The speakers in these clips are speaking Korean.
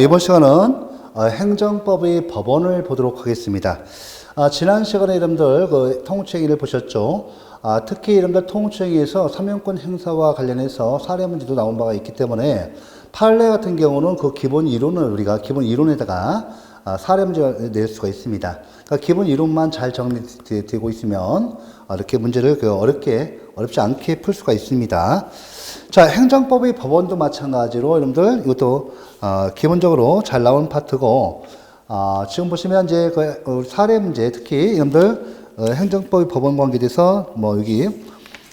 이번 시간은 행정법의 법원을 보도록 하겠습니다. 지난 시간에 여러분들 그 통치행위를 보셨죠? 특히 여러분들 통치행위에서 삼형권 행사와 관련해서 사례 문제도 나온 바가 있기 때문에 판례 같은 경우는 그 기본 이론을 우리가 기본 이론에다가 사례 문제를 낼 수가 있습니다. 그러니까 기본 이론만 잘 정리되고 있으면 이렇게 문제를 어렵지 않게 풀 수가 있습니다. 자, 행정법의 법원도 마찬가지로 여러분들 이것도 기본적으로 잘 나온 파트고 지금 보시면 이제 그 사례 문제 특히 여러분들 행정법의 법원 관계에 대해서 뭐 여기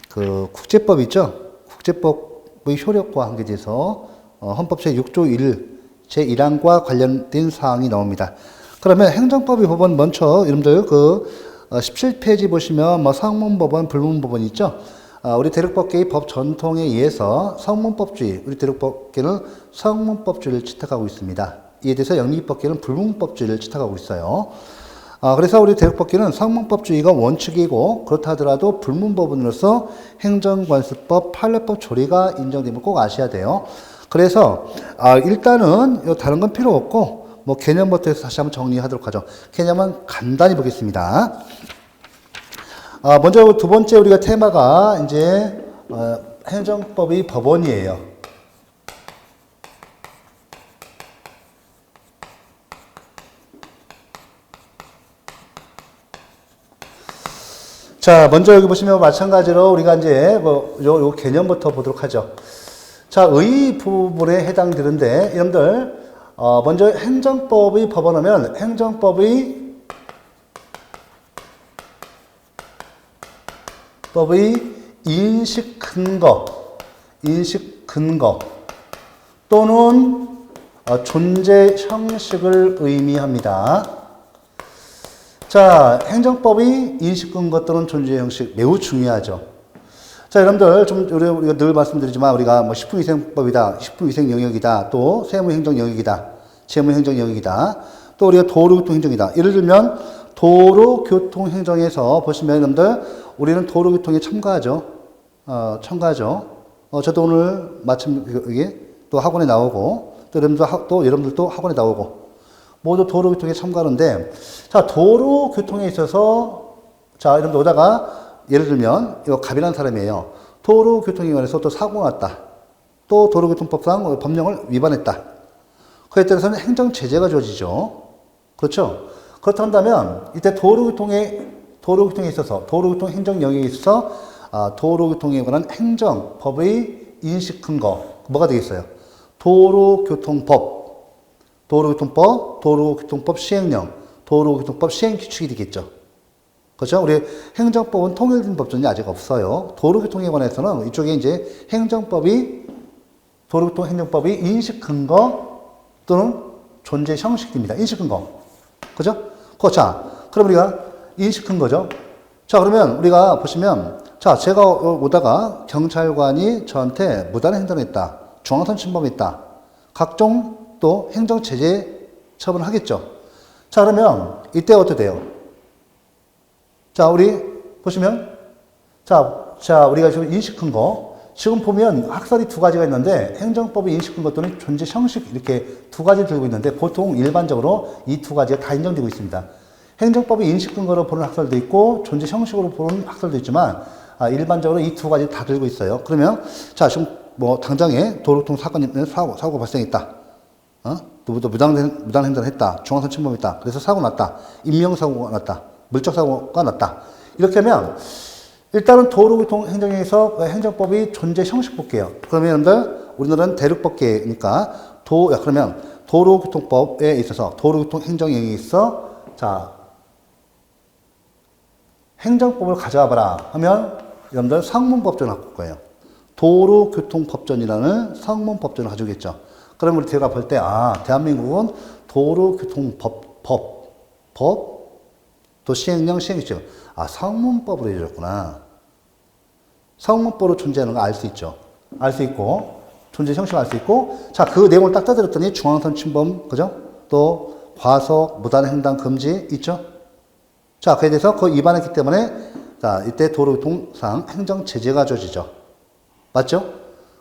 그 국제법 있죠? 국제법의 효력과 관계에 대해서 헌법 제6조 1 제1항과 관련된 사항이 나옵니다. 그러면 행정법의 법원 먼저 여러분들 그 17페이지 보시면 뭐 상문법원, 불문법원 있죠? 우리 대륙법계의 법 전통에 의해서 성문법주의, 우리 대륙법계는 성문법주의를 채택하고 있습니다. 이에 대해서 영미법계는 불문법주의를 채택하고 있어요. 그래서 우리 대륙법계는 성문법주의가 원칙이고 그렇다 하더라도 불문법원으로서 행정관습법, 판례법 조례가 인정됨을 꼭 아셔야 돼요. 그래서 일단은 다른 건 필요 없고 뭐 개념부터 해서 다시 한번 정리하도록 하죠. 개념은 간단히 보겠습니다. 먼저 두 번째 우리가 테마가 이제 행정법의 법원이에요. 자, 먼저 여기 보시면 마찬가지로 우리가 이제 요 개념부터 보도록 하죠. 자, 의 부분에 해당되는데 여러분들 먼저 행정법의 법원하면 행정법의 인식 근거 또는 존재 형식을 의미합니다. 자, 행정법의 인식 근거 또는 존재 형식 매우 중요하죠. 자, 여러분들 좀 우리가 늘 말씀드리지만 우리가 뭐 식품위생법이다, 식품위생 영역이다, 또 세무행정 영역이다, 재무행정 영역이다, 또 우리가 도로교통행정이다. 예를 들면 도로교통행정에서 보시면 여러분들 우리는 도로교통에 첨가하죠. 저도 오늘 마침 여기 또 학원에 나오고 또 여러분들도 학원에 나오고 모두 도로교통에 첨가하는데 자, 도로교통에 있어서 자, 여러분들 오다가 예를 들면 이거 갑이라는 사람이에요. 도로교통에 관해서 또 사고가 났다. 또 도로교통법상 법령을 위반했다. 그에 따라서는 행정제재가 주어지죠. 그렇죠? 그렇다면 이때 도로교통에 있어서 도로교통 행정 영역에 있어서 도로교통에 관한 행정법의 인식 근거 뭐가 되겠어요? 도로교통법 시행령, 도로교통법 시행규칙이 되겠죠. 그렇죠? 우리 행정법은 통일된 법전이 아직 없어요. 도로교통에 관해서는 이쪽에 이제 도로교통 행정법의 인식 근거 또는 존재 형식입니다. 인식 근거. 그죠? 자, 그럼 우리가 인식 근거죠. 자, 그러면 우리가 보시면 자, 제가 오다가 경찰관이 저한테 무단 횡단했다. 중앙선 침범했다. 각종 또 행정제재 처분을 하겠죠. 자, 그러면 이때 어떻게 돼요? 자, 우리 보시면 자, 우리가 지금 인식 근거 지금 보면 학설이 두 가지가 있는데 행정법의 인식 근거 또는 존재 형식 이렇게 두 가지 들고 있는데 보통 일반적으로 이 두 가지가 다 인정되고 있습니다. 행정법의 인식 근거로 보는 학설도 있고 존재 형식으로 보는 학설도 있지만 일반적으로 이 두 가지 다 들고 있어요. 그러면 자, 지금 뭐 당장에 도로교통 사고 발생했다. 또 무단 횡단했다. 중앙선 침범했다. 그래서 사고 났다. 인명사고가 났다. 물적사고가 났다. 이렇게 하면 일단은 도로교통 행정에서 행정법의 존재 형식 볼게요. 그러면 우리나라는 대륙법계니까 그러면 도로교통법에 있어서 도로교통 행정 영역에 있어 자 행정법을 가져와 봐라 하면 여러분들 상문법전을 갖고 올 거예요. 도로교통법전이라는 상문법전을 가져오겠죠. 그럼 우리 제가 볼 때 대한민국은 도로교통법 또 시행령, 시행규칙. 상문법으로 해줬구나. 상문법으로 존재하는 거 알 수 있죠. 알 수 있고, 존재 형식을 알 수 있고, 자, 그 내용을 딱 따들었더니 중앙선 침범, 그죠? 또 과속, 무단횡단 금지 있죠? 자, 그에 대해서 그 위반했기 때문에, 자, 이때 도로교통상 행정제재가 주어지죠. 맞죠?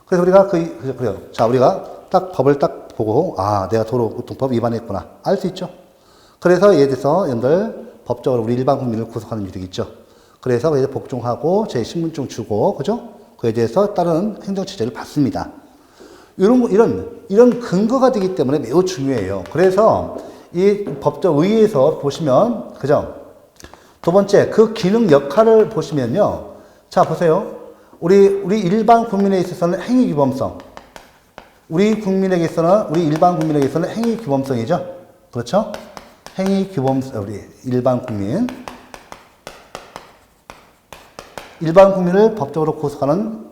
그래서 우리가 그래요. 자, 우리가 딱 법을 딱 보고, 아, 내가 도로교통법 위반했구나. 알 수 있죠. 그래서 예를 들어서 여러분들 법적으로 우리 일반 국민을 구속하는 일이 있죠. 그래서 그에 복종하고 제 신분증 주고, 그죠? 그에 대해서 다른 행정처재를 받습니다. 이런 근거가 되기 때문에 매우 중요해요. 그래서 이 법적 의의에서 보시면, 그죠? 두 번째, 그 기능 역할을 보시면요. 자, 보세요. 우리 일반 국민에 있어서는 행위규범성. 우리 일반 국민에게서는 행위규범성이죠. 그렇죠? 행위규범성, 우리 일반 국민을 법적으로 구속하는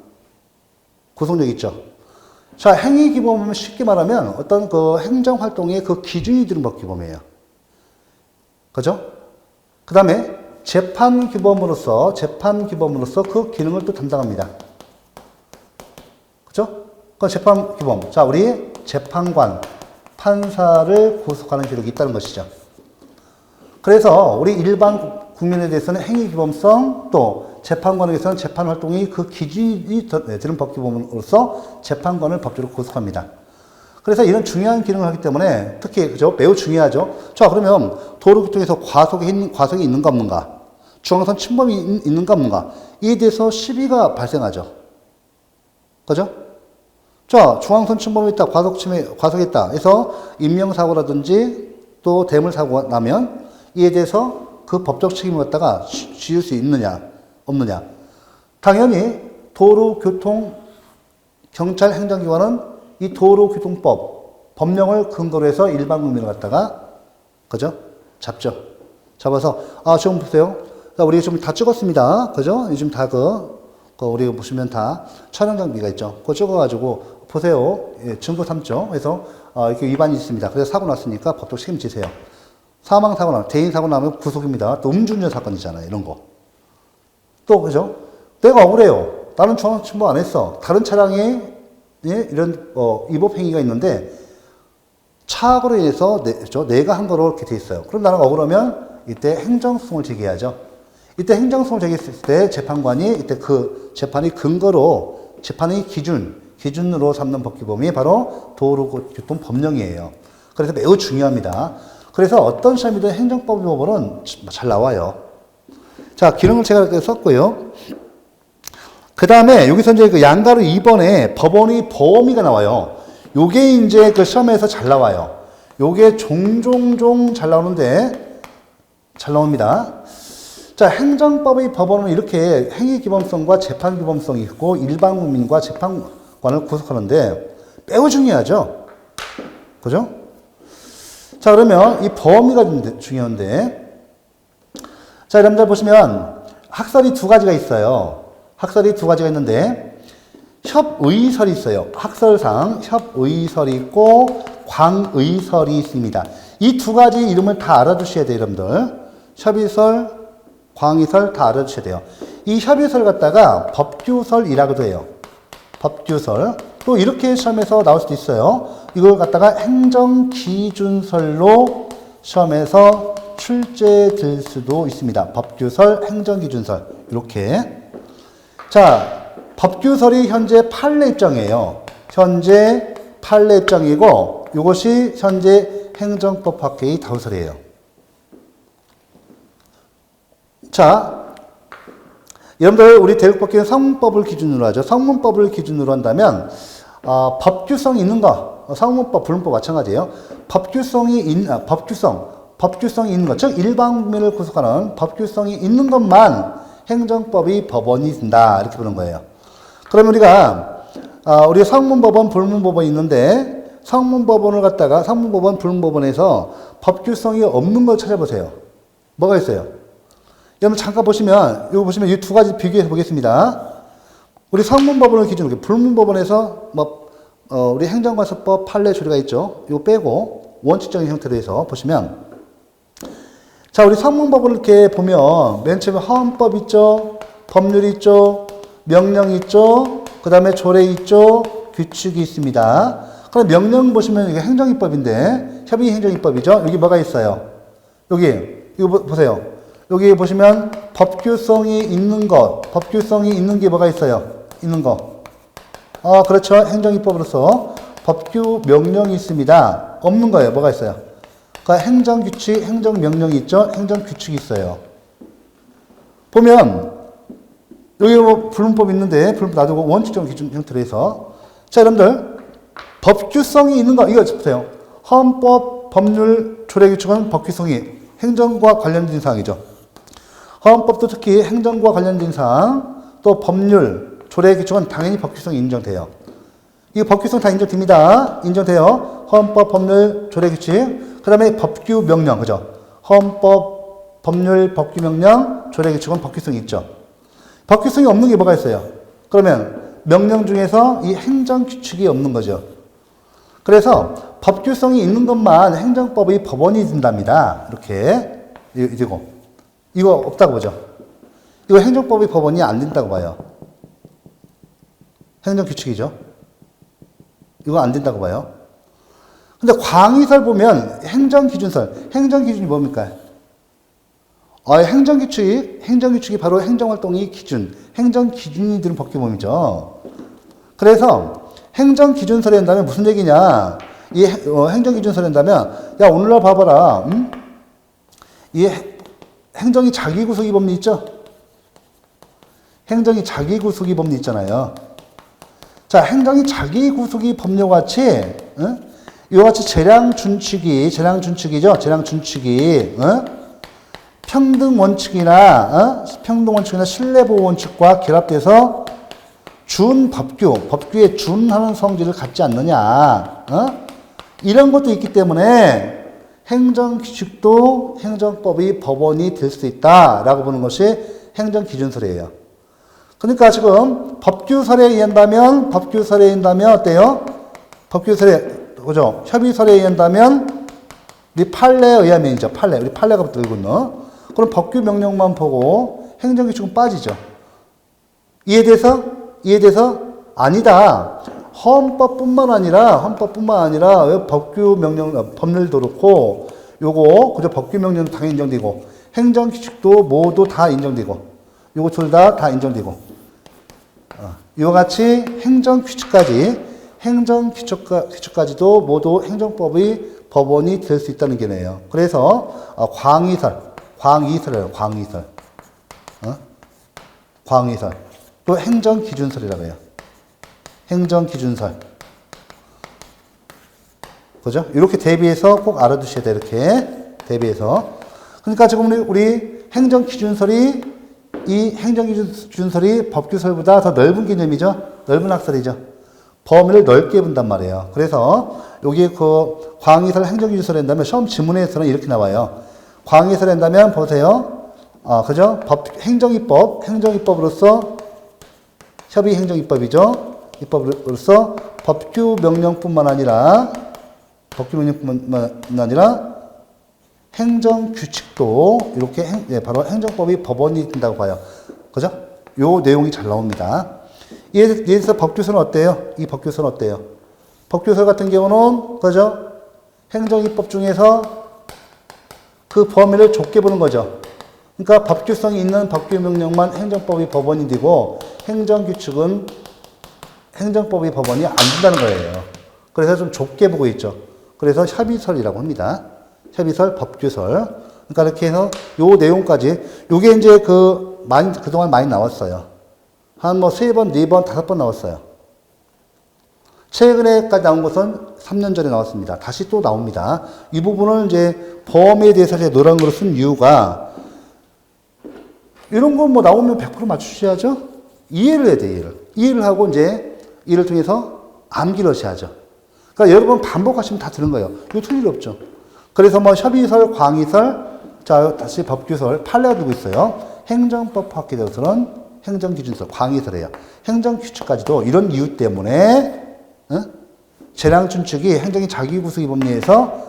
구속력이 있죠. 자, 행위규범은 쉽게 말하면 어떤 그 행정활동의 그 기준이 되는 법규범이에요. 그죠? 그 다음에 재판규범으로서 그 기능을 또 담당합니다. 그죠? 그 재판규범. 자, 우리 재판관, 판사를 구속하는 기록이 있다는 것이죠. 그래서 우리 일반 국민에 대해서는 행위규범성, 또 재판관에 대해서는 재판활동이 그 기준이 되는 법규범으로서 재판관을 법적으로 구속합니다. 그래서 이런 중요한 기능을 하기 때문에 특히 그죠? 매우 중요하죠. 자, 그러면 도로교통에서 과속이 있는가 없는가? 중앙선 침범이 있는가 없는가? 이에 대해서 시비가 발생하죠. 그죠? 자, 중앙선 침범이 있다, 과속이 있다. 해서 인명사고라든지 또 대물사고가 나면 이에 대해서 그 법적 책임을 갖다가 지을 수 있느냐, 없느냐. 당연히 도로교통경찰행정기관은 이 도로교통법, 법령을 근거로 해서 일반 국민을 갖다가, 그죠? 잡죠. 잡아서, 아, 지금 보세요. 우리 지금 다 찍었습니다. 그죠? 요즘 다 우리 보시면 다 촬영 장비가 있죠. 그거 찍어가지고, 보세요. 예, 증거 삼죠. 그래서, 이렇게 위반이 있습니다. 그래서 사고 났으니까 법적 책임지세요. 사망사고 나면, 대인사고 나면 구속입니다. 또 음주운전 사건이잖아요. 이런 거. 또, 그죠? 내가 억울해요. 나는 중앙선 침범 안 했어. 다른 차량에 예? 이런 위법행위가 있는데 차고로 인해서 내가 한 거로 이렇게 돼 있어요. 그럼 나는 억울하면 이때 행정소송을 제기하죠. 이때 행정소송을 제기했을 때 재판관이 이때 그 재판의 근거로 재판의 기준으로 삼는 법규범이 바로 도로교통법령이에요. 그래서 매우 중요합니다. 그래서 어떤 시험이든 행정법규범은 잘 나와요. 자, 기능을 제가 이렇게 썼고요. 그 다음에 여기서 이제 그 양가로 2번에 법원의 범위가 나와요. 요게 이제 그 시험에서 잘 나와요. 요게 종종 잘 나오는데, 잘 나옵니다. 자, 행정법의 법원은 이렇게 행위규범성과 재판규범성이 있고 일반 국민과 재판관을 구속하는데 매우 중요하죠. 그죠? 자, 그러면 이 범위가 좀 중요한데, 자, 여러분들 보시면 학설이 두 가지가 있어요. 학설이 두 가지가 있는데 협의설이 있어요. 학설상 협의설이 있고 광의설이 있습니다. 이 두 가지 이름을 다 알아두셔야 돼요, 여러분들. 협의설, 광의설 다 알아두셔야 돼요. 이 협의설 갖다가 법규설이라고도 해요. 법규설. 또 이렇게 시험에서 나올 수도 있어요. 이걸 갖다가 행정기준설로 시험에서 출제될 수도 있습니다. 법규설, 행정기준설. 이렇게. 자, 법규설이 현재 판례 입장이에요. 현재 판례 입장이고 이것이 현재 행정법학회의 다우설이에요. 자, 여러분들 우리 대국법규는 성문법을 기준으로 하죠. 성문법을 기준으로 한다면 법규성이 있는가? 성문법, 불문법 마찬가지예요. 법규성이 있는 것, 즉 일반 국민을 구속하는 법규성이 있는 것만 행정법이 법원이 있다. 이렇게 보는 거예요. 그러면 우리가 우리 성문법원, 불문법원이 있는데 성문법원, 불문법원에서 법규성이 없는 걸 찾아보세요. 뭐가 있어요? 여러분 잠깐 보시면 이거 보시면 이 두 가지 비교해서 보겠습니다. 우리 성문법원을 기준으로 불문법원에서 우리 행정관서법 판례 조례가 있죠. 이거 빼고 원칙적인 형태로 해서 보시면 자, 우리 성문법을 이렇게 보면 맨 처음에 헌법 있죠, 법률 있죠, 명령 있죠, 그 다음에 조례 있죠, 규칙이 있습니다. 그럼 명령 보시면 이게 행정입법인데 협의 행정입법이죠. 여기 뭐가 있어요? 이거 보세요. 여기 보시면 법규성이 있는 게 뭐가 있어요? 있는 거. 그렇죠. 행정입법으로서 법규 명령이 있습니다. 없는 거예요. 뭐가 있어요? 그러니까 행정규칙, 행정명령이 있죠. 행정규칙이 있어요. 보면 여기 뭐 불문법 있는데 불문법 놔두고 원칙적 기준 형태로 해서 자 여러분들 법규성이 있는 거 이거 보세요. 헌법, 법률, 조례규칙은 법규성이 행정과 관련된 사항이죠. 헌법도 특히 행정과 관련된 사항 또 법률, 조례규칙은 당연히 법규성이 인정돼요. 이 법규성 다 인정됩니다. 인정돼요. 헌법, 법률, 조례규칙 그 다음에 법규 명령 그죠? 헌법, 법률, 법규 명령, 조례규칙은 법규성이 있죠. 법규성이 없는 게 뭐가 있어요? 그러면 명령 중에서 이 행정규칙이 없는 거죠. 그래서 법규성이 있는 것만 행정법의 법원이 된답니다. 이렇게 되고 이거 없다고 보죠. 이거 행정법의 법원이 안 된다고 봐요. 행정규칙이죠. 이거 안 된다고 봐요. 근데 광의설 보면 행정기준설, 행정기준이 뭡니까? 행정규칙이 바로 행정활동의 기준, 행정기준이 드는 법규범이죠. 그래서 행정기준설에 한다면 무슨 얘기냐? 이 행정기준설에 한다면, 야, 오늘날 봐봐라. 이 행정이 자기구속이 법리 있죠? 행정이 자기구속이 법리 있잖아요. 자, 행정이 자기구속이 법률과 같이, 이와 같이 재량준칙이죠? 재량준칙이, 평등원칙이나 신뢰보호원칙과 결합돼서 법규에 준하는 성질을 갖지 않느냐, 이런 것도 있기 때문에 행정규칙도 행정법의 법원이 될 수 있다라고 보는 것이 행정기준설이에요. 그러니까 지금 법규설에 의한다면 어때요? 그죠? 협의설에 의한다면 우리 판례에 의하면이죠. 우리 판례가 들고 있는. 그럼 법규 명령만 보고 행정규칙은 빠지죠. 이해돼서 아니다. 헌법뿐만 아니라 법규 명령, 법률도 그렇고 요거 그죠? 법규 명령 당연히 인정되고 행정규칙도 모두 다 인정되고 요거 둘 다 인정되고 이와 같이 행정규칙까지도 모두 행정법의 법원이 될 수 있다는 게네요. 그래서 광의설이에요. 광의설. 또 행정기준설이라고 해요. 행정기준설. 그죠? 이렇게 대비해서 꼭 알아두셔야 돼요. 이렇게 대비해서. 그러니까 지금 우리 행정기준설이 이 행정기준설이 법규설보다 더 넓은 개념이죠. 넓은 학설이죠. 범위를 넓게 본단 말이에요. 그래서 여기 그 광의설 행정기준설을 한다면 시험 지문에서는 이렇게 나와요. 광의설을 한다면 보세요. 그죠? 행정입법으로서 협의행정입법이죠. 입법으로서 법규 명령뿐만 아니라 행정규칙도 이렇게 바로 행정법이 법원이 된다고 봐요. 그죠? 요 내용이 잘 나옵니다. 예를 들어서 법규설은 어때요? 이 법규설은 어때요? 법규설 같은 경우는 그죠? 행정입법 중에서 그 범위를 좁게 보는 거죠. 그러니까 법규성이 있는 법규 명령만 행정법의 법원이 되고 행정규칙은 행정법의 법원이 안 된다는 거예요. 그래서 좀 좁게 보고 있죠. 그래서 협의설이라고 합니다. 협의설, 법규설. 그러니까 이렇게 해서 요 내용까지 요게 이제 그동안 많이 나왔어요. 한 3번, 4번, 5번 나왔어요. 최근에까지 나온 것은 3년 전에 나왔습니다. 다시 또 나옵니다. 이 부분은 이제 범위에 대해서 제가 노란 글을 쓴 이유가 이런 거 뭐 나오면 100% 맞추셔야죠. 이해를 해야 돼요, 이해를 하고 이제 이를 통해서 암기를 하셔야죠. 그러니까 여러 번 반복하시면 다 되는 거예요. 이거 틀릴 일 없죠. 그래서 협의설, 광의설, 자, 다시 법규설, 판례가 두고 있어요. 행정법학에 대해서는 행정기준설, 광의설이에요. 행정규칙까지도 이런 이유 때문에, 재량준칙이 행정이 자기구속의 법리에서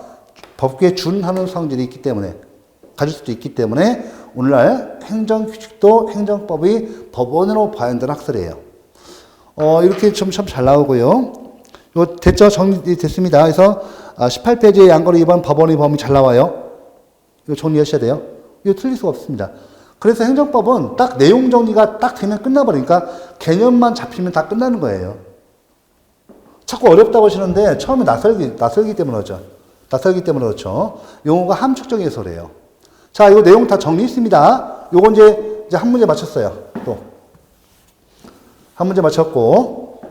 법규에 준하는 성질이 있기 때문에, 가질 수도 있기 때문에, 오늘날 행정규칙도 행정법의 법원으로 봐야 한다는 학설이에요. 이렇게 좀 참 잘 나오고요. 요 됐죠? 정리됐습니다. 그래서 18페이지의 양거리 위반 법원의 범위 잘 나와요. 이거 정리하셔야 돼요. 이거 틀릴 수가 없습니다. 그래서 행정법은 딱 내용 정리가 딱 되면 끝나버리니까 개념만 잡히면 다 끝나는 거예요. 자꾸 어렵다고 하시는데 처음에 낯설기 때문에 그렇죠. 낯설기 때문에 그렇죠. 용어가 함축적 해설이에요. 자, 이거 내용 다 정리했습니다. 요거 이제 한 문제 맞췄어요. 또. 한 문제 맞췄고.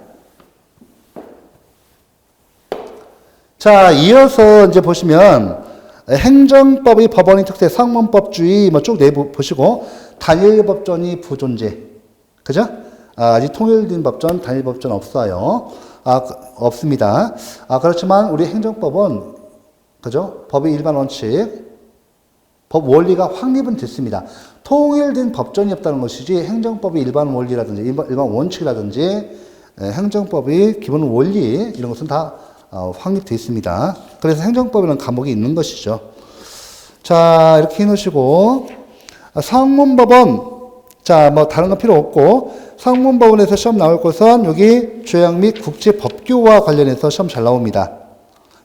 자, 이어서 이제 보시면 행정법의 법원의 특색, 상문법주의 뭐 쭉 보시고 단일법전이 부존재. 그죠? 아직 통일된 법전, 단일법전 없어요. 없습니다. 그렇지만 우리 행정법은 그죠? 법의 일반 원칙, 법 원리가 확립은 됐습니다. 통일된 법전이 없다는 것이지 행정법의 일반 원리라든지 일반 원칙이라든지 행정법의 기본 원리 이런 것은 다 확립되어 있습니다. 그래서 행정법이라는 과목이 있는 것이죠. 자, 이렇게 해놓으시고 상문법원, 자, 뭐 다른 건 필요 없고 상문법원에서 시험 나올 것은 여기 조약 및 국제법규와 관련해서 시험 잘 나옵니다.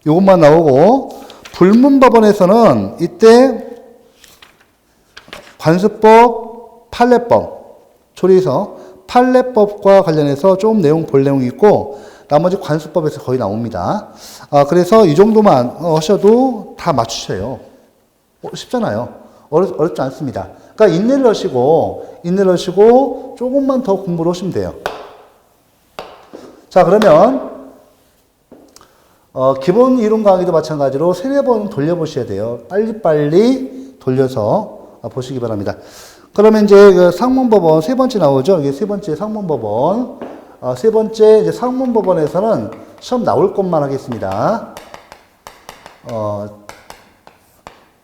이것만 나오고 불문법원에서는 이때 관습법, 판례법, 조리서 판례법과 관련해서 좀 볼 내용이 있고 나머지 관습법에서 거의 나옵니다. 그래서 이 정도만 하셔도 다 맞추셔요. 쉽잖아요. 어렵지 않습니다. 그러니까 인내를 하시고 조금만 더 공부를 하시면 돼요. 자, 그러면 기본 이론 강의도 마찬가지로 3-4번 돌려보셔야 돼요. 빨리빨리 돌려서 보시기 바랍니다. 그러면 이제 그 상문법원 3번째 나오죠. 이게 3번째 상문법원. 3번째 이제 상문법원에서는 시험 나올 것만 하겠습니다.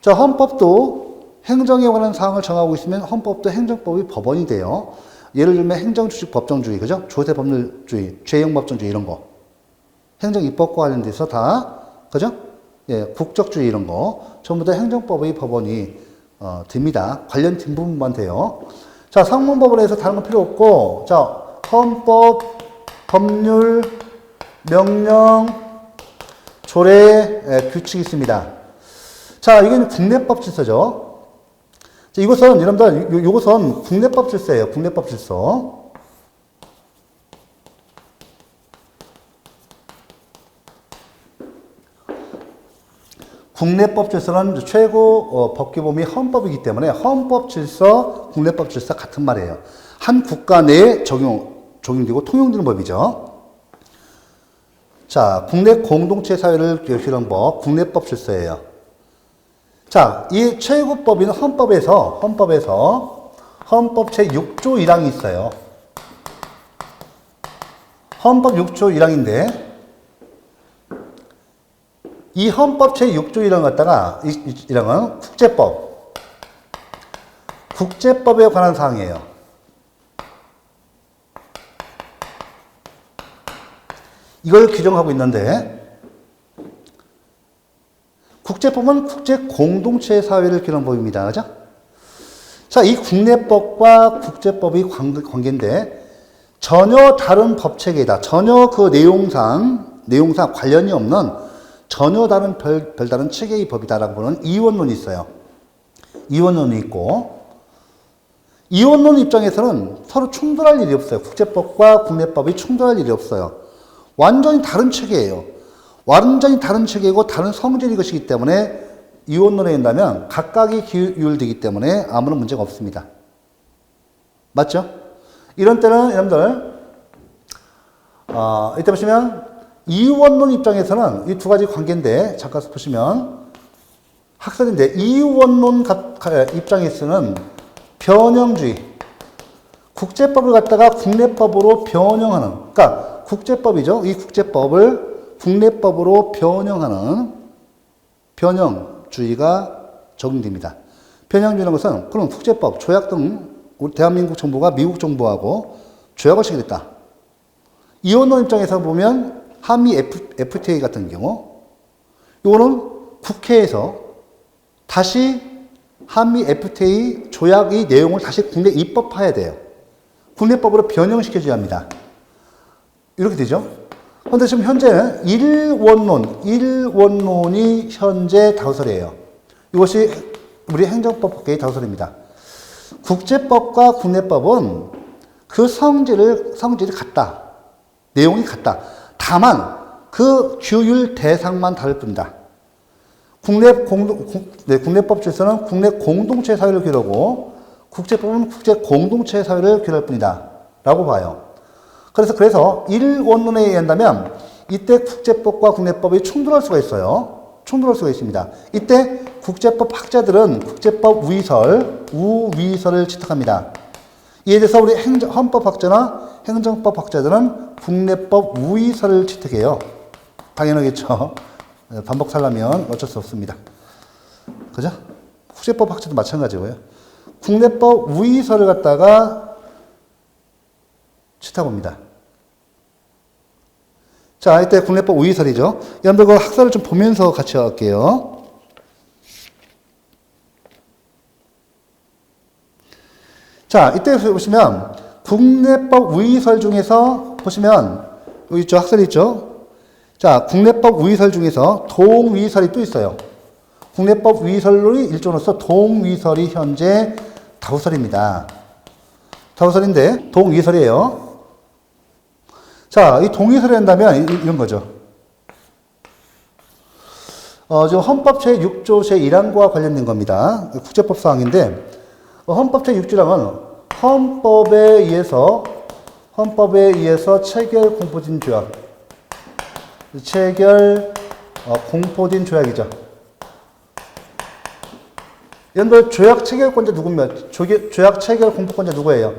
자, 헌법도 행정에 관한 사항을 정하고 있으면 헌법도 행정법이 법원이 돼요. 예를 들면 행정주식 법정주의, 그죠? 조세법률주의, 죄형법정주의 이런 거. 행정입법과 관련돼서 다, 그죠? 예, 국적주의 이런 거. 전부 다 행정법의 법원이 됩니다. 관련된 부분만 돼요. 자, 상문법원에서 다른 건 필요 없고, 자, 헌법, 법률, 명령, 조례, 규칙이 있습니다. 자, 이건 국내법 질서죠. 자, 이것은, 여러분들, 요것은 국내법 질서예요. 국내법 질서. 국내법 질서는 최고 법규범위 헌법이기 때문에 헌법 질서, 국내법 질서 같은 말이에요. 한 국가 내에 적용되고 통용되는 법이죠. 자, 국내 공동체 사회를 규율하는 법, 국내법 질서예요. 자, 이 최고법인 헌법 제6조 1항이 있어요. 헌법 6조 1항인데, 이 헌법 제6조 1항 갖다가, 이 1항은 국제법에 관한 사항이에요. 이걸 규정하고 있는데, 국제법은 국제 공동체 사회를 규정하는 법입니다. 그죠? 자, 이 국내법과 국제법의 관계인데, 전혀 다른 법 체계이다. 전혀 그 내용상 관련이 없는 전혀 다른 별다른 체계의 법이다라고 보는 이원론이 있어요. 이원론이 있고, 이원론 입장에서는 서로 충돌할 일이 없어요. 국제법과 국내법이 충돌할 일이 없어요. 완전히 다른 체계예요. 완전히 다른 체계이고 다른 성질의 것이기 때문에 이원론에 있다면 각각이 규율되기 때문에 아무런 문제가 없습니다. 맞죠? 이런 때는 여러분들 이때 보시면 이원론 입장에서는 이 두 가지 관계인데 잠깐 보시면 학설인데 이원론 입장에서는 변형주의 국제법을 갖다가 국내법으로 변형하는 그러니까 국제법이죠. 이 국제법을 국내법으로 변형하는 변형주의가 적용됩니다. 변형주의라는 것은 그럼 국제법, 조약 등 우리 대한민국 정부가 미국 정부하고 조약을 체결했다. 이원론 입장에서 보면 한미 FTA 같은 경우 이거는 국회에서 다시 한미 FTA 조약의 내용을 다시 국내 입법화해야 돼요. 국내법으로 변형시켜줘야 합니다. 이렇게 되죠. 그런데 지금 현재는 일원론이 현재 다수설이에요. 이것이 우리 행정법 법계의 다수설입니다. 국제법과 국내법은 그 성질이 같다. 내용이 같다. 다만 그 규율 대상만 다를 뿐이다. 국내법 중에서는 국내 공동체 사회를 규율하고 국제법은 국제 공동체 사회를 규율할 뿐이다. 라고 봐요. 그래서 일원론에 의한다면 이때 국제법과 국내법이 충돌할 수가 있어요. 충돌할 수가 있습니다. 이때 국제법 학자들은 국제법 우위설을 채택합니다. 이에 대해서 우리 헌법학자나 행정법 학자들은 국내법 우위설을 채택해요. 당연하겠죠. 반복 살려면 어쩔 수 없습니다. 그죠? 국제법 학자도 마찬가지고요. 국내법 우위설을 갖다가 채택합니다. 자, 이때 국내법 우위설이죠. 여러분들 그 학설을 좀 보면서 같이 할게요. 자, 이때 보시면 국내법 우위설 중에서 보시면 여기 있죠, 학설이 있죠. 자, 국내법 우위설 중에서 동위설이 또 있어요. 국내법 우위설이 일종으로서 동위설이 현재 다우설입니다. 다우설인데 동위설이에요. 자, 이 동위설이 한다면 이런 거죠. 지금 헌법 제6조 제1항과 관련된 겁니다. 국제법 사항인데 헌법 제6조랑은 헌법에 의해서 체결 공포된 조약, 공포된 조약이죠. 여러분들 조약 체결권자 누구면 조약 체결 공포권자 누구예요?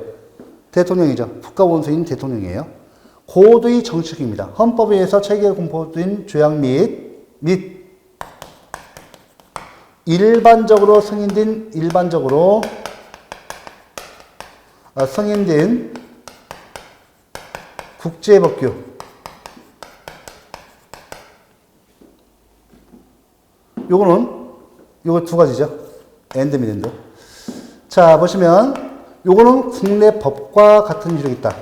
대통령이죠. 국가원수인 대통령이에요. 고도의 정치적입니다. 헌법에 의해서 체결 공포된 조약 및 일반적으로 승인된 국제법규. 요거 두 가지죠. 엔드 및 엔드. 자, 보시면 요거는 국내 법과 같은 유력이 있다.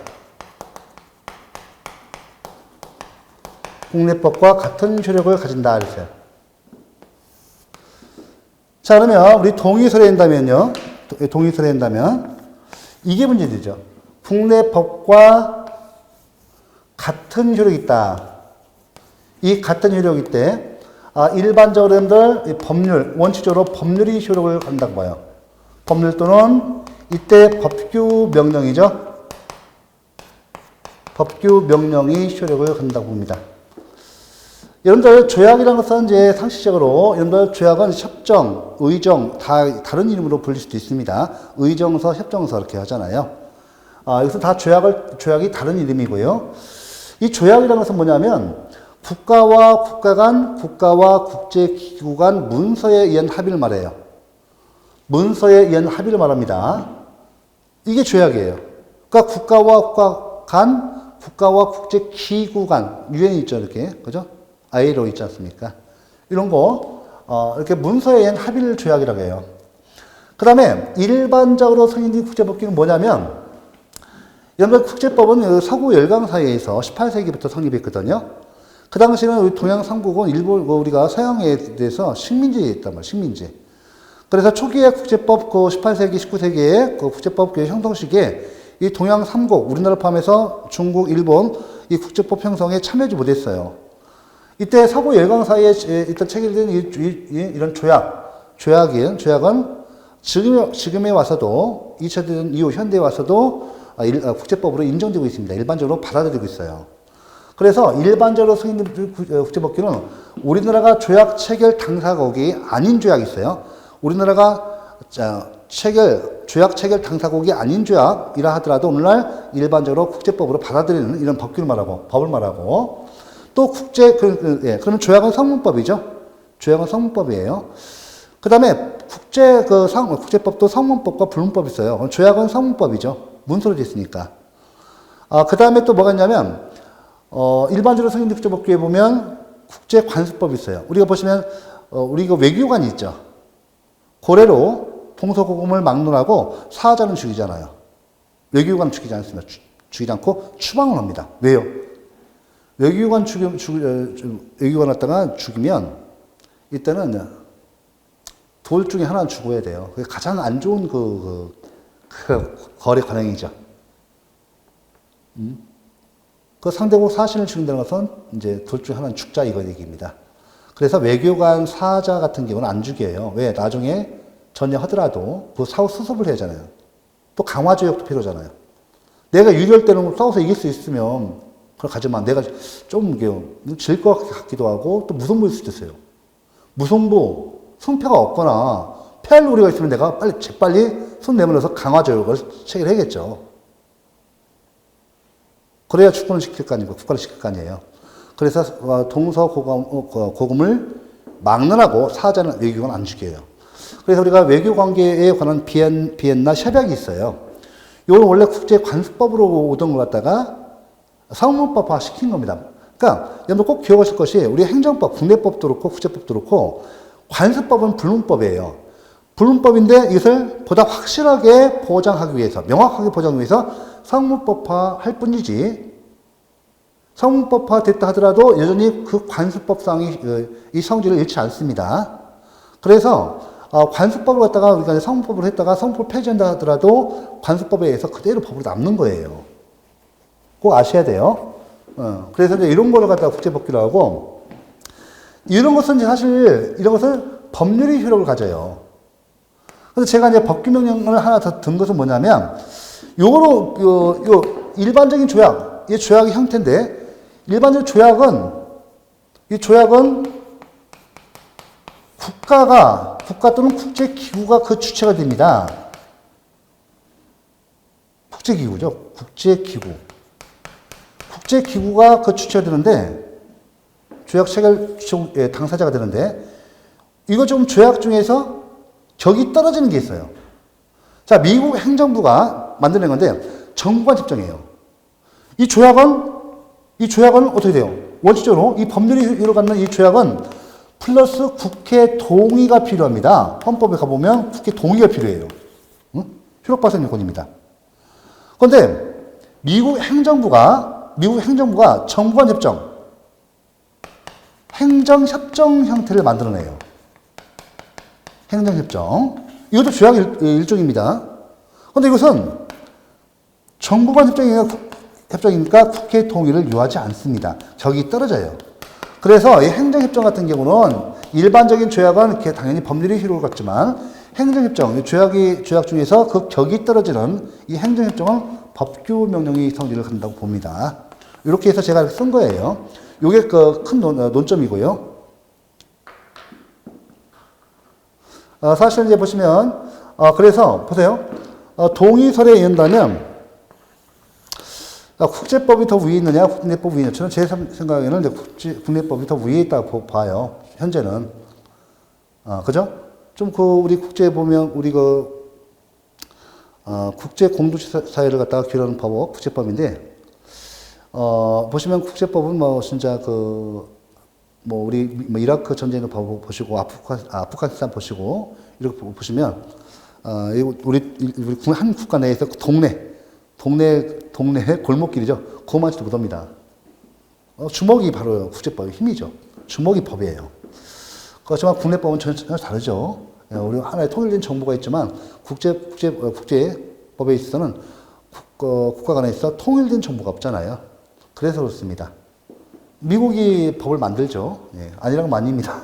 국내법과 같은 효력을 가진다. 이랬어요. 자, 그러면 우리 동의설에 한다면요. 동의설에 한다면 이게 문제되죠. 국내법과 같은 효력이 있다. 이 같은 효력일 때 일반적으로 여러분들 법률, 원칙적으로 법률이 효력을 갖는다고 봐요. 법률 또는 이때 법규 명령이죠. 법규 명령이 효력을 갖는다고 봅니다. 여러분들 조약이라는 것은 이제 상식적으로 여러분들 조약은 협정, 의정 다 다른 이름으로 불릴 수도 있습니다. 의정서, 협정서 이렇게 하잖아요. 여기서 다 조약이 다른 이름이고요. 이 조약이라는 것은 뭐냐면 국가와 국가 간, 국가와 국제기구 간 문서에 의한 합의를 말해요. 문서에 의한 합의를 말합니다. 이게 조약이에요. 그러니까 국가와 국가 간, 국가와 국제기구 간, 유엔이 있죠, 이렇게. 그죠? ILO 있지 않습니까? 이런 거, 이렇게 문서에 의한 합의를 조약이라고 해요. 그 다음에 일반적으로 승인된 국제법규는 뭐냐면, 여러분 국제법은 서구 열강 사회에서 18세기부터 성립했거든요. 그 당시에는 우리 동양 삼국은 일본, 우리가 서양에 대해서 식민지였단 말이에요, 식민지. 그래서 초기에 국제법, 18세기, 19세기에 그 국제법 형성 시기에 이 동양 삼국, 우리나라 포함해서 중국, 일본, 이 국제법 형성에 참여하지 못했어요. 이때 서구 열강 사이에 일단 체결된 이런 조약은 지금에 와서도 2차 대전 이후 현대에 와서도 국제법으로 인정되고 있습니다. 일반적으로 받아들이고 있어요. 그래서 일반적으로 승인된 국제법규는 우리나라가 조약 체결 당사국이 아닌 조약이 있어요. 우리나라가 조약 체결 당사국이 아닌 조약이라 하더라도 오늘날 일반적으로 국제법으로 받아들이는 이런 법을 말하고 또 그러면 조약은 성문법이죠. 조약은 성문법이에요. 그 다음에 국제법도 성문법과 불문법이 있어요. 조약은 성문법이죠. 문서로 되어 있으니까. 그 다음에 또 뭐가 있냐면, 일반적으로 승인된 국제법규에 보면 국제관습법이 있어요. 우리가 보시면, 우리가 외교관이 있죠. 고래로 동서고금을 막론하고 사하자는 죽이잖아요. 외교관 죽이지 않습니다. 죽이지 않고 추방을 합니다. 왜요? 외교관 갖다가 죽이면 이때는 돌 중에 하나는 죽어야 돼요. 그게 가장 안 좋은 거래 관행이죠. 그 상대국 사신을 죽인다는 것은 이제 둘 중 하나는 죽자 이거 얘기입니다. 그래서 외교관 사자 같은 경우는 안 죽여요. 왜? 나중에 전쟁하더라도 그 사후 수습을 해야 하잖아요. 또 강화조약도 필요하잖아요. 내가 유리할 때는 싸워서 이길 수 있으면 그걸 가지만 내가 좀 질 것 같기도 하고 또 무승부일 수도 있어요. 무승부, 승패가 없거나 패할 우려가 있으면 내가 재빨리 손 내밀어서 강화조약을 체결해야겠죠. 그래야 축구는 시킬 거 아니고 국가를 시킬 거 아니에요. 그래서 동서고금을 막론하고 사자는 외교관 안 죽여요. 그래서 우리가 외교 관계에 관한 비엔나 협약이 있어요. 이건 원래 국제 관습법으로 오던 걸 갖다가 상문법화 시킨 겁니다. 그러니까 여러분 꼭 기억하실 것이 우리 행정법, 국내법도 그렇고 국제법도 그렇고 관습법은 불문법이에요. 불문법인데 이것을 보다 확실하게 보장하기 위해서, 명확하게 보장하기 위해서 상문법화 할 뿐이지 상문법화 됐다 하더라도 여전히 그 관습법상이 이 성질을 잃지 않습니다. 그래서 관습법을 갖다가 우리가 상문법을 했다가 상문법을 폐지한다 하더라도 관습법에 의해서 그대로 법으로 남는 거예요. 꼭 아셔야 돼요. 그래서 이제 이런 거를 갖다가 국제법규로 하고 이런 것은 사실 이런 것은 법률의 효력을 가져요. 그래서 제가 이제 법규명령을 하나 더 든 것은 뭐냐면 요거로 요 일반적인 조약, 이 조약의 형태인데 일반적인 이 조약은 국가 또는 국제기구가 그 주체가 됩니다. 국제기구죠. 국제기구가 그 주체가 되는데, 조약 체결 당사자가 되는데, 이거 좀 조약 중에서 격이 떨어지는 게 있어요. 자, 미국 행정부가 만들어낸 건데, 정부 간 협정이에요. 이 조약은 어떻게 돼요? 원칙적으로 이 법률이 효력을 갖는 이 조약은 플러스 국회 동의가 필요합니다. 헌법에 가보면 국회 동의가 필요해요. 효력 발생 요건입니다. 그런데 미국 행정부가 정부 간 협정, 행정협정 형태를 만들어내요. 행정협정. 이것도 조약 일종입니다. 그런데 이것은 정부 간 협정이니까 국회 동의를 요하지 않습니다. 격이 떨어져요. 그래서 이 행정협정 같은 경우는 일반적인 조약은 이렇게 당연히 법률의 효력을 갖지만 행정협정, 조약 중에서 그 격이 떨어지는 이 행정협정은 법규명령의 성질을 갖는다고 봅니다. 이렇게 해서 제가 쓴 거예요. 이게 그 큰 논점이고요. 사실 이제 보시면, 그래서 보세요. 동의설에 의한다면 국제법이 더 위에 있느냐, 국내법이 위에 있느냐. 저는 제 생각에는 이제 국내법이 더 위에 있다고 봐요. 현재는. 그죠? 좀 우리 국제 보면, 우리 국제 공동체사회를 갖다가 규율하는 법, 국제법인데, 보시면 국제법은 진짜 우리 이라크 전쟁을 보시고, 아프가니스탄 보시고, 이렇게 보시면, 우리 한 국가 내에서 동네 골목길이죠. 그거만치도 못합니다. 주먹이 바로 국제법의 힘이죠. 주먹이 법이에요. 그렇지만 국내법은 전혀 다르죠. 우리 하나의 통일된 정부가 있지만 국제법에 있어서는 국가 간에 있어 통일된 정부가 없잖아요. 그래서 그렇습니다. 미국이 법을 만들죠. 아니라는 건 아닙니다.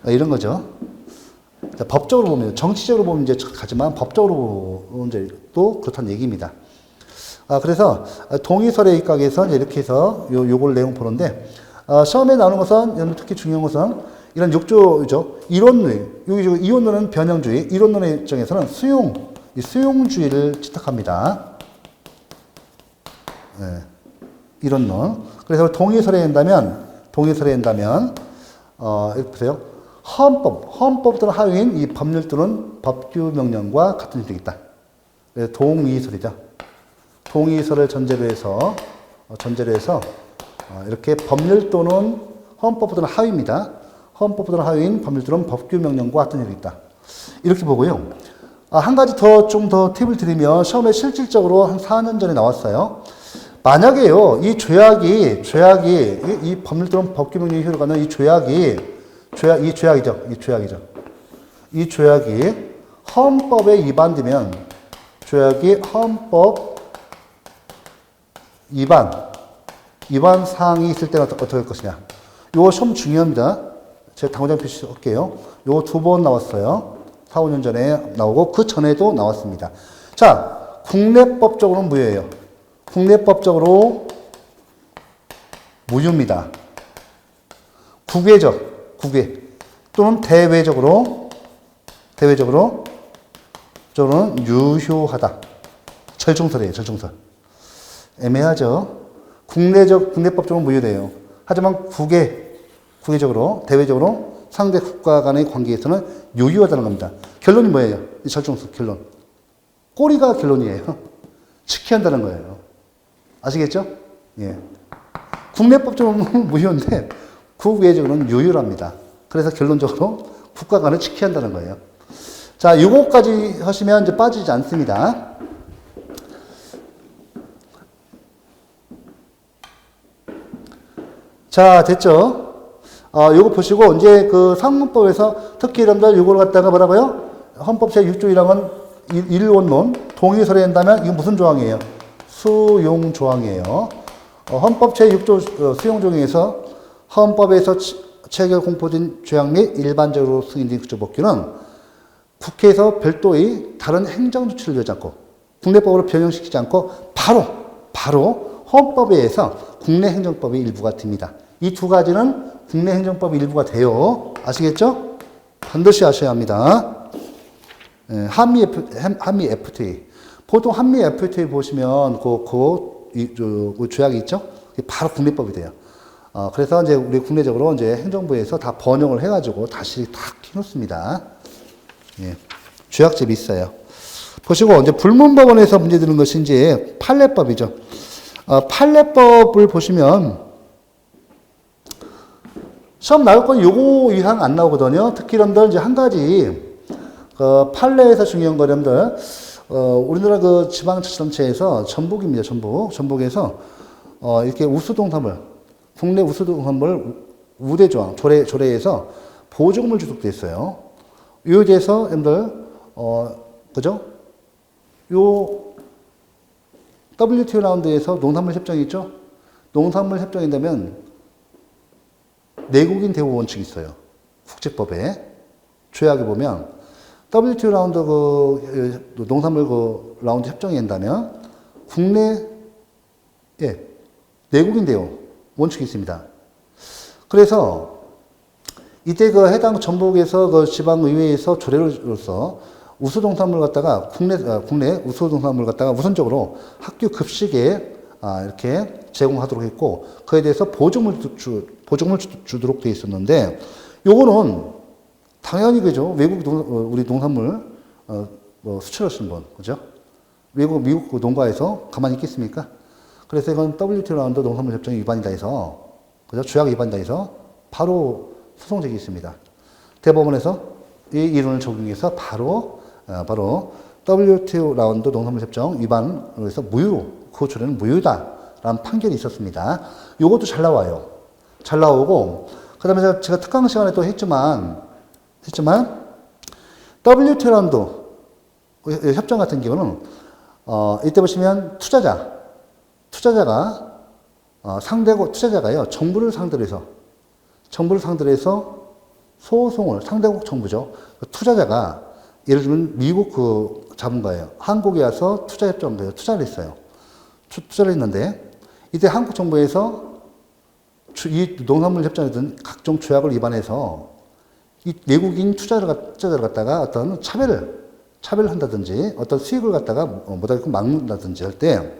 이런 거죠. 법적으로 보면, 정치적으로 보면 이제 가지만 법적으로 이제 또 그렇다는 얘기입니다. 그래서 동의설에 입각해서 이렇게 해서 요걸 내용 보는데, 시험에 나오는 것은 특히 중요한 것은 이런 6조죠. 이론론의, 여기 이론론은 변형주의, 이론론의 입장에서는 수용주의를 채택합니다. 이론론. 그래서 동의설에 한다면, 이렇게 보세요. 헌법 또는 하위인 이 법률 또는 법규 명령과 같은 효력이 있다. 동의설이죠. 동의설을 전제로 해서 이렇게 법률 또는 헌법 또는 하위입니다. 헌법 또는 하위인 법률 또는 법규 명령과 같은 효력이 있다. 이렇게 보고요. 한 가지 좀 더 팁을 드리면 시험에 실질적으로 한 4년 전에 나왔어요. 만약에요, 이 조약이 이 법률 또는 법규 명령의 효력을 갖는 이 조약이 헌법에 위반되면 조약이 헌법 위반 위반 사항이 있을 때는 어떻게 할 것이냐. 요거 시험 중요합니다. 제가 당장 표시할게요. 요거 2번 나왔어요. 4, 5년 전에 나오고 그 전에도 나왔습니다. 자, 국내법적으로는 무효예요. 국내법적으로 무효입니다. 국외 또는 대외적으로는 유효하다. 절충설이에요, 절충설. 애매하죠. 국내법적으로 무효돼요. 하지만 국외적으로, 대외적으로 상대 국가 간의 관계에서는 유효하다는 겁니다. 결론이 뭐예요? 이 절충설 결론. 꼬리가 결론이에요. 지켜야 한다는 거예요. 아시겠죠? 예. 국내법적으로는 무효인데 국외적으로는 유효랍니다. 그래서 결론적으로 국가 간을 지켜야 한다는 거예요. 자, 요거까지 하시면 이제 빠지지 않습니다. 자, 됐죠? 요거 보시고, 이제 그 상문법에서 특히 여러분들 요걸 갖다가 뭐라고요? 헌법 제6조 1항은 일원론, 동의 설해한다면 이거 무슨 조항이에요? 수용 조항이에요. 헌법 제6조 수용 조항에서 헌법에서 체결 공포된 조항 및 일반적으로 승인된 국제법규는 국회에서 별도의 다른 행정조치를 요하지 않고 국내법으로 변형시키지 않고 바로 헌법에 의해서 국내 행정법의 일부가 됩니다. 이 두 가지는 국내 행정법의 일부가 돼요. 아시겠죠? 반드시 아셔야 합니다. 한미 FTA. 보통 한미 FTA 보시면 그 조약이 있죠? 바로 국내법이 돼요. 그래서 이제 우리 국내적으로 이제 행정부에서 다 번역을 해가지고 다시 탁 해놓습니다. 예. 조약집이 있어요. 보시고 이제 불문법원에서 문제되는 것이 이제 판례법이죠. 판례법을 보시면 시험 나올 건 요거 이상 안 나오거든요. 특히 여러분들 이제 한 가지 판례에서 중요한 거 여러분들 우리나라 그 지방자치단체에서 전북입니다. 전북에서 이렇게 우수동산물 국내 우수동산물 우대조항 조례에서 보조금을 주도돼 있어요. 요에 대해서 여러분들 그죠? 요 WTO 라운드에서 농산물 협정이 있죠? 농산물 협정인다면 내국인 대우 원칙이 있어요. 국제법에. 조약에 보면 WTO 라운드 농산물 라운드 협정이 된다면 국내 내국인 대우 원칙이 있습니다. 그래서 이때 해당 전북에서 지방의회에서 조례로서 우수동산물 갖다가 국내 우수동산물 갖다가 우선적으로 학교 급식에 이렇게 제공하도록 했고 그에 대해서 보조금을 주도록 돼 있었는데 요거는 당연히 그죠. 우리 농산물 수출하시는 분 그죠? 미국 농가에서 가만히 있겠습니까? 그래서 이건 WTO 라운드 농산물 협정 위반이다 해서 그죠? 조약 위반이다 해서 바로 소송 제기했습니다. 대법원에서 이 이론을 적용해서 바로 WTO 라운드 농산물 협정 위반으로 해서 그 조례는 무효다라는 판결이 있었습니다. 요것도 잘 나와요. 잘 나오고 그다음에 제가 특강 시간에 또 했지만 WTO 라운드 협정 같은 경우는 이때 보시면 투자자가 투자자가요 정부를 상대로 해서 소송을 상대국 정부죠. 투자자가 예를 들면 미국 자본가예요. 한국에 와서 투자를 했어요. 투자를 했는데 이때 한국 정부에서 이 농산물 협정이든 각종 조약을 위반해서 이 내국인 투자자를 갖다가 어떤 차별을 한다든지 어떤 수익을 갖다가 못하게끔 막는다든지 할 때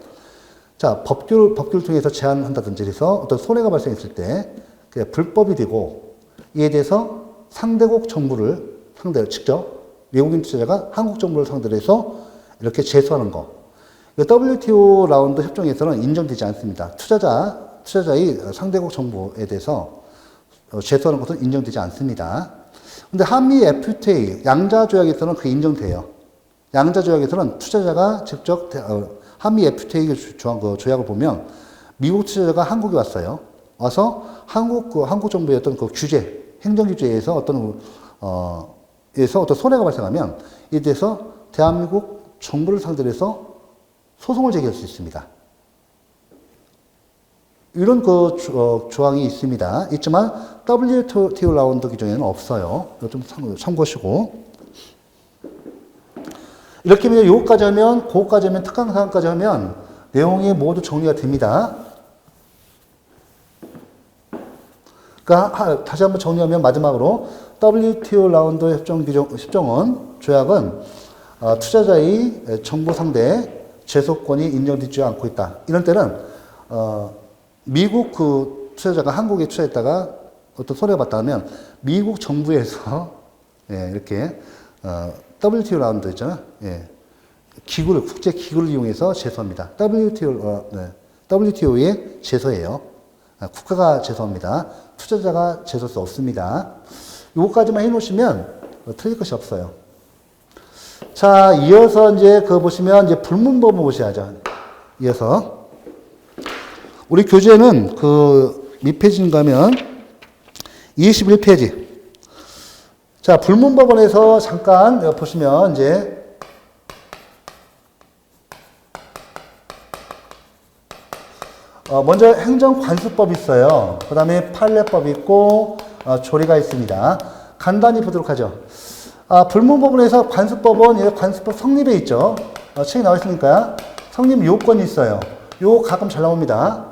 자, 법규를 통해서 제한한다든지 해서 어떤 손해가 발생했을 때 그게 불법이 되고 이에 대해서 상대국 정부를 상대로 직접 외국인 투자자가 한국 정부를 상대로 해서 이렇게 제소하는 거. WTO 라운드 협정에서는 인정되지 않습니다. 투자자의 상대국 정부에 대해서 제소하는 것은 인정되지 않습니다. 근데 한미 FTA 양자조약에서는 그게 인정돼요. 양자조약에서는 투자자가 직접 한미 FTA 조약을 보면 미국 투자자가 한국에 왔어요. 와서 한국 정부의 어떤 행정 규제에서 어떤 손해가 발생하면 이에 대해서 대한민국 정부를 상대로 해서 소송을 제기할 수 있습니다. 이런 그 조항이 있습니다. 있지만 WTO 라운드 규정에는 없어요. 이거 좀 참고하시고. 이렇게 하면 요거까지 하면, 그거까지 하면, 특강사항까지 하면 내용이 모두 정리가 됩니다. 그러니까 다시 한번 정리하면 마지막으로 WTO 라운드 협정은 조약은 투자자의 정보 상대 제소권이 인정되지 않고 있다. 이런 때는 미국 그 투자자가 한국에 투자했다가 어떤 손해를 봤다 하면 미국 정부에서 예, 이렇게 WTO 라운드 있잖아. 예. 기구를 국제 기구를 이용해서 제소합니다. WTO의 제소예요. 국가가 제소합니다. 투자자가 제소할 수 없습니다. 요거까지만 해놓으시면 틀릴 것이 없어요. 자, 이어서 이제 그거 보시면 이제 불문법을 보셔야죠. 이어서 우리 교재는 그 몇 페이지인가 하면 21페이지. 자, 불문법원에서 잠깐 보시면 이제 먼저 행정관수법이 있어요. 그 다음에 판례법이 있고 조리가 있습니다. 간단히 보도록 하죠. 불문법원에서 관수법은 관수법 성립에 있죠. 책에 나와 있으니까 성립 요건이 있어요. 요거 가끔 잘 나옵니다.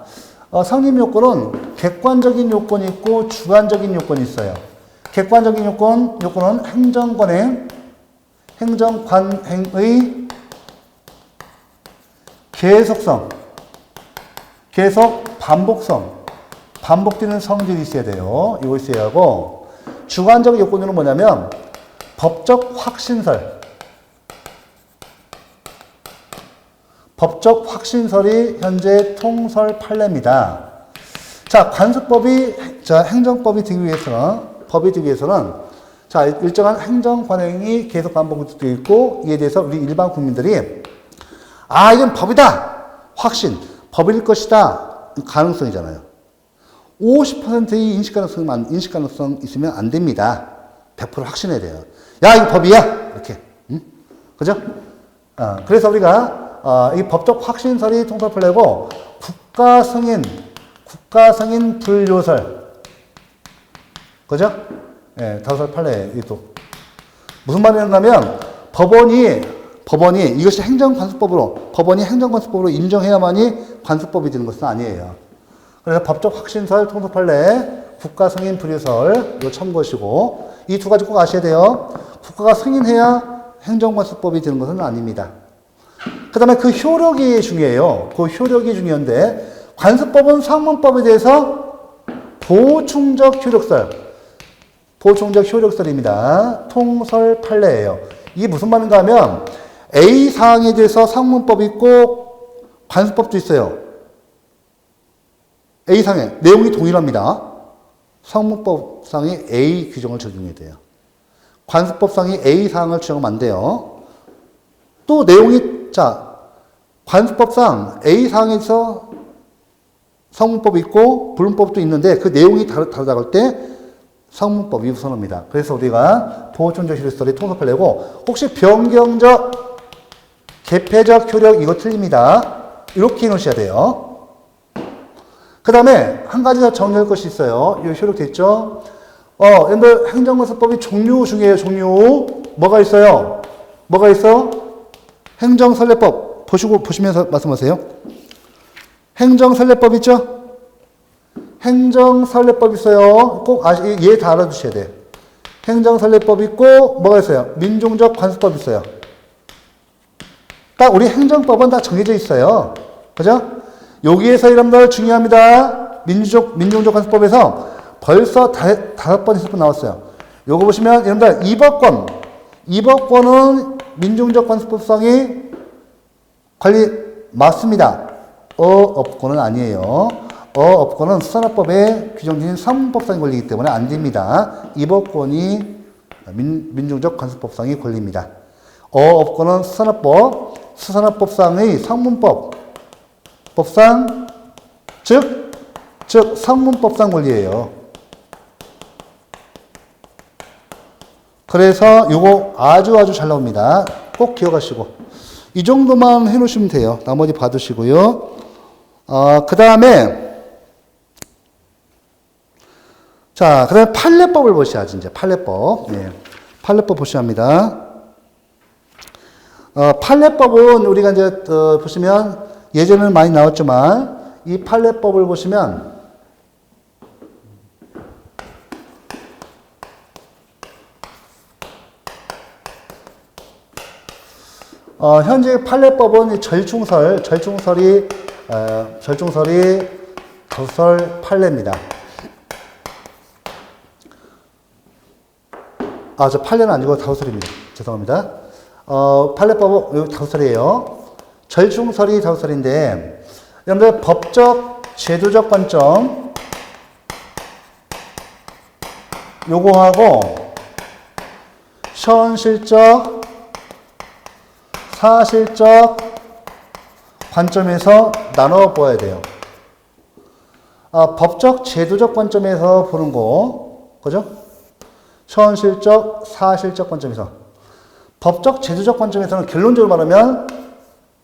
성립 요건은 객관적인 요건이 있고 주관적인 요건이 있어요. 객관적인 요건은 행정관행의 계속성, 계속 반복되는 성질이 있어야 돼요. 이거 있어야 하고, 주관적 요건으로 뭐냐면 법적 확신설이 현재 통설 판례입니다. 자, 관수법이, 자, 행정법이 되기 위해서는, 자, 일정한 행정 관행이 계속 반복되고 있고, 이에 대해서 우리 일반 국민들이, 이건 법이다! 법일 것이다! 가능성이잖아요. 50%의 인식 가능성 있으면 안 됩니다. 100% 확신해야 돼요. 야, 이거 법이야! 이렇게. 응? 그죠? 그래서 우리가, 이 법적 확신설이 통설 판례고, 국가 승인 불요설. 그죠? 예, 다섯 판례, 또. 무슨 말이냐면, 법원이 이것이 법원이 행정관수법으로 인정해야만이 관수법이 되는 것은 아니에요. 그래서 법적 확신설, 통설 판례, 국가 승인 불요설, 이거 참고하시고, 이 두 가지 꼭 아셔야 돼요. 국가가 승인해야 행정관수법이 되는 것은 아닙니다. 그 다음에 그 효력이 중요해요. 그 효력이 중요한데, 관수법은 상문법에 대해서 보충적 효력설입니다. 통설 판례예요. 이게 무슨 말인가 하면, A 사항에 대해서 상문법이 있고, 관수법도 있어요. A 사항에 내용이 동일합니다. 상문법상이 A 규정을 적용해야 돼요. 관수법상이 A 사항을 적용하면 안 돼요. 또 내용이, 자, 관수법상 A 사항에서 상문법이 있고 불문법도 있는데 그 내용이 다르다고 할 때 상문법이 우선합니다. 그래서 우리가 보충적 효력설이 통설 판례고, 혹시 변경적, 개폐적 효력 이거 틀립니다. 이렇게 해놓으셔야 돼요. 그 다음에 한 가지 더 정리할 것이 있어요. 이 효력 됐죠? 여러분들 행정관수법이 종류 중에요. 종류. 뭐가 있어요? 행정선례법. 보시면서 말씀하세요. 행정선례법 있죠? 행정선례법 있어요. 꼭 얘 다 알아두셔야 돼요. 행정선례법 있고, 뭐가 있어요? 민중적 관수법 있어요. 딱 우리 행정법은 다 정해져 있어요. 그죠? 여기에서 여러분들 중요합니다. 민중적 관수법에서 벌써 5번, 6번 나왔어요. 요거 보시면 여러분들 2법권은 민중적 관수법상이 관리 맞습니다. 어업권은 아니에요. 어업권은 수산업법에 규정된 상문법상이 걸리기 때문에 안 됩니다. 2법권이 민중적 관수법상이 걸립니다. 어업권은 수산업법상의 법상, 즉 상문법상 권리예요. 그래서 요거 아주 잘 나옵니다. 꼭 기억하시고. 이 정도만 해놓으시면 돼요. 나머지 봐두시고요. 그 다음에 자, 그 다음에 판례법을 보셔야지, 이제 판례법. 예. 판례법 보셔야 합니다. 판례법은 우리가 이제, 보시면 예전에는 많이 나왔지만 이 판례법을 보시면 현재 판례법은 절충설이 도설 판례입니다. 저 판례는 아니고 다우설입니다. 죄송합니다. 판례법은 여기 다우설이에요. 절충설이 다우설인데, 여러분들 법적, 제도적 관점 요거하고 현실적, 사실적 관점에서 나눠 보아야 돼요. 법적, 제도적 관점에서 보는 거, 그죠? 현실적, 사실적 관점에서. 법적, 제도적 관점에서는 결론적으로 말하면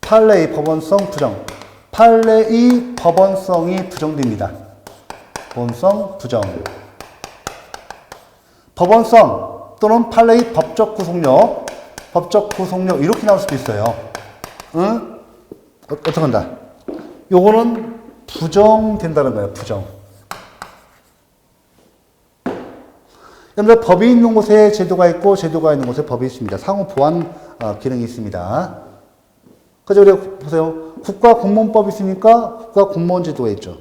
판례의 법원성 부정. 판례의 법원성이 부정됩니다. 법원성 부정. 법원성 또는 판례의 법적 구속력 이렇게 나올 수도 있어요. 응? 어떻게 한다? 요거는 부정된다는 거예요. 부정. 여러분들 법이 있는 곳에 제도가 있고 제도가 있는 곳에 법이 있습니다. 상호 보완 기능이 있습니다. 그죠? 우리 보세요. 국가공무원법이 있으니까 국가공무원제도가 있죠.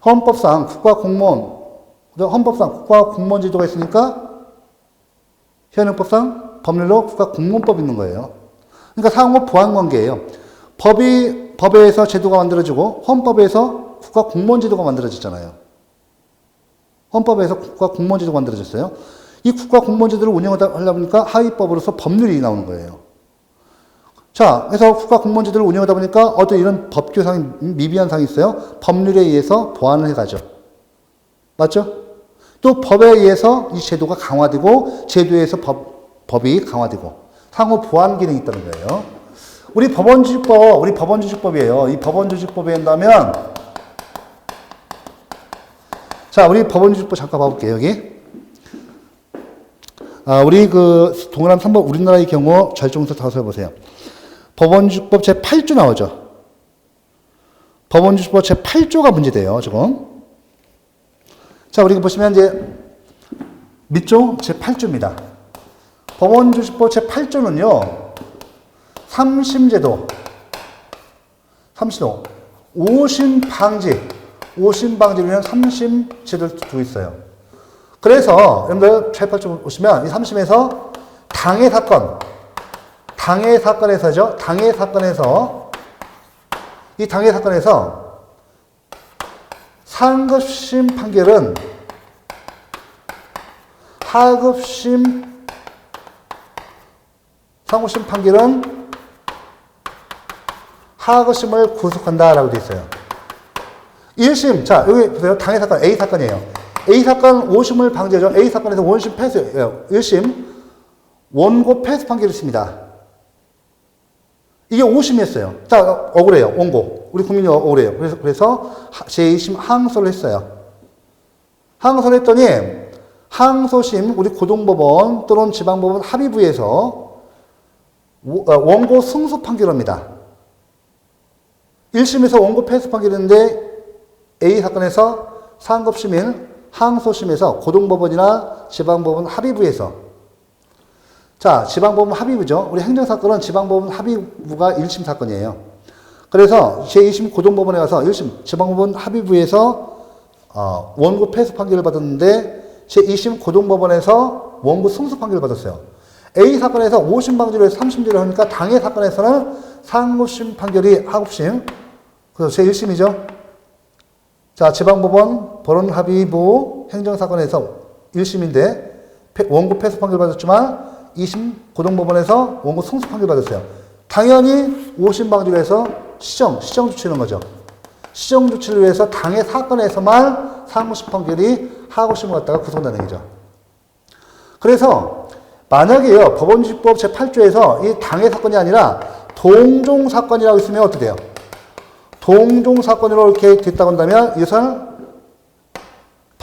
헌법상 국가공무원제도가 있으니까 현행법상 법률로 국가공무원법이 있는 거예요. 그러니까 상호 보완 관계예요. 법에서 제도가 만들어지고 헌법에서 국가공무원제도가 만들어졌잖아요. 헌법에서 국가공무원제도가 만들어졌어요. 이 국가공무원제도를 운영하다 보니까 하위법으로서 법률이 나오는 거예요. 자, 그래서 국가공무원제도를 운영하다 보니까 어떤 이런 법규상이 미비한 상이 있어요. 법률에 의해서 보완을 해가죠. 맞죠? 또 법에 의해서 이 제도가 강화되고 제도에서 법이 강화되고 상호 보완 기능이 있다는 거예요. 우리 법원조직법이에요. 이 법원조직법에 한다면 자, 우리 법원조직법 잠깐 봐볼게요, 여기. 우리 동그라미 3번 우리나라의 경우 절충설 다서 해보세요. 법원조직법 제8조 나오죠. 법원조직법 제8조가 문제돼요, 지금. 자, 우리가 보시면 이제 밑조 제8조입니다. 법원조직법 제8조는요, 3심제도, 5심 방지를 위한 3심 제도를 두고 있어요. 그래서, 여러분들 제8조 보시면 이 3심에서 당해 사건에서죠. 이 당해 사건에서 상급심 판결은 상급심 판결은 하급심을 구속한다라고 되어 있어요. 1심, 자, 여기 보세요. 당해 사건, A 사건이에요. A 사건 5심을 방지하죠. A 사건에서 원심 패스예요. 1심, 원고 패스 판결이 있습니다. 이게 5심이었어요. 자, 억울해요. 원고. 우리 국민이 억울해요. 그래서 제2심 항소를 했어요. 항소를 했더니 항소심, 우리 고등법원 또는 지방법원 합의부에서 원고 승소 판결합니다. 1심에서 원고 패스 판결했는데 A 사건에서 상급심인 항소심에서 고등법원이나 지방법원 합의부에서 자, 지방법원 합의부죠. 우리 행정사건은 지방법원 합의부가 1심 사건이에요. 그래서 제2심 고등법원에 가서 1심 지방법원 합의부에서 원고 패스 판결을 받았는데 제2심 고등법원에서 원고 승소 판결을 받았어요. A 사건에서 5심 방지로 해서 3심제를 하니까 당해 사건에서는 상급심 판결이 하급심. 그래서 제1심이죠. 자, 지방법원 법원합의부 행정사건에서 1심인데 원고 패스 판결 받았지만 2심 고등법원에서 원고 승소 판결 받았어요. 당연히 5심 방지로 해서 시정 조치는 거죠. 시정 조치를 위해서 당해 사건에서만 상급심 판결이 하급심을 갖다가 구속한다는 얘기죠. 그래서 만약에요, 법원조직법 제8조에서 이 당해 사건이 아니라 동종 사건이라고 있으면 어떻게 돼요? 동종 사건으로 이렇게 됐다고 한다면 이것은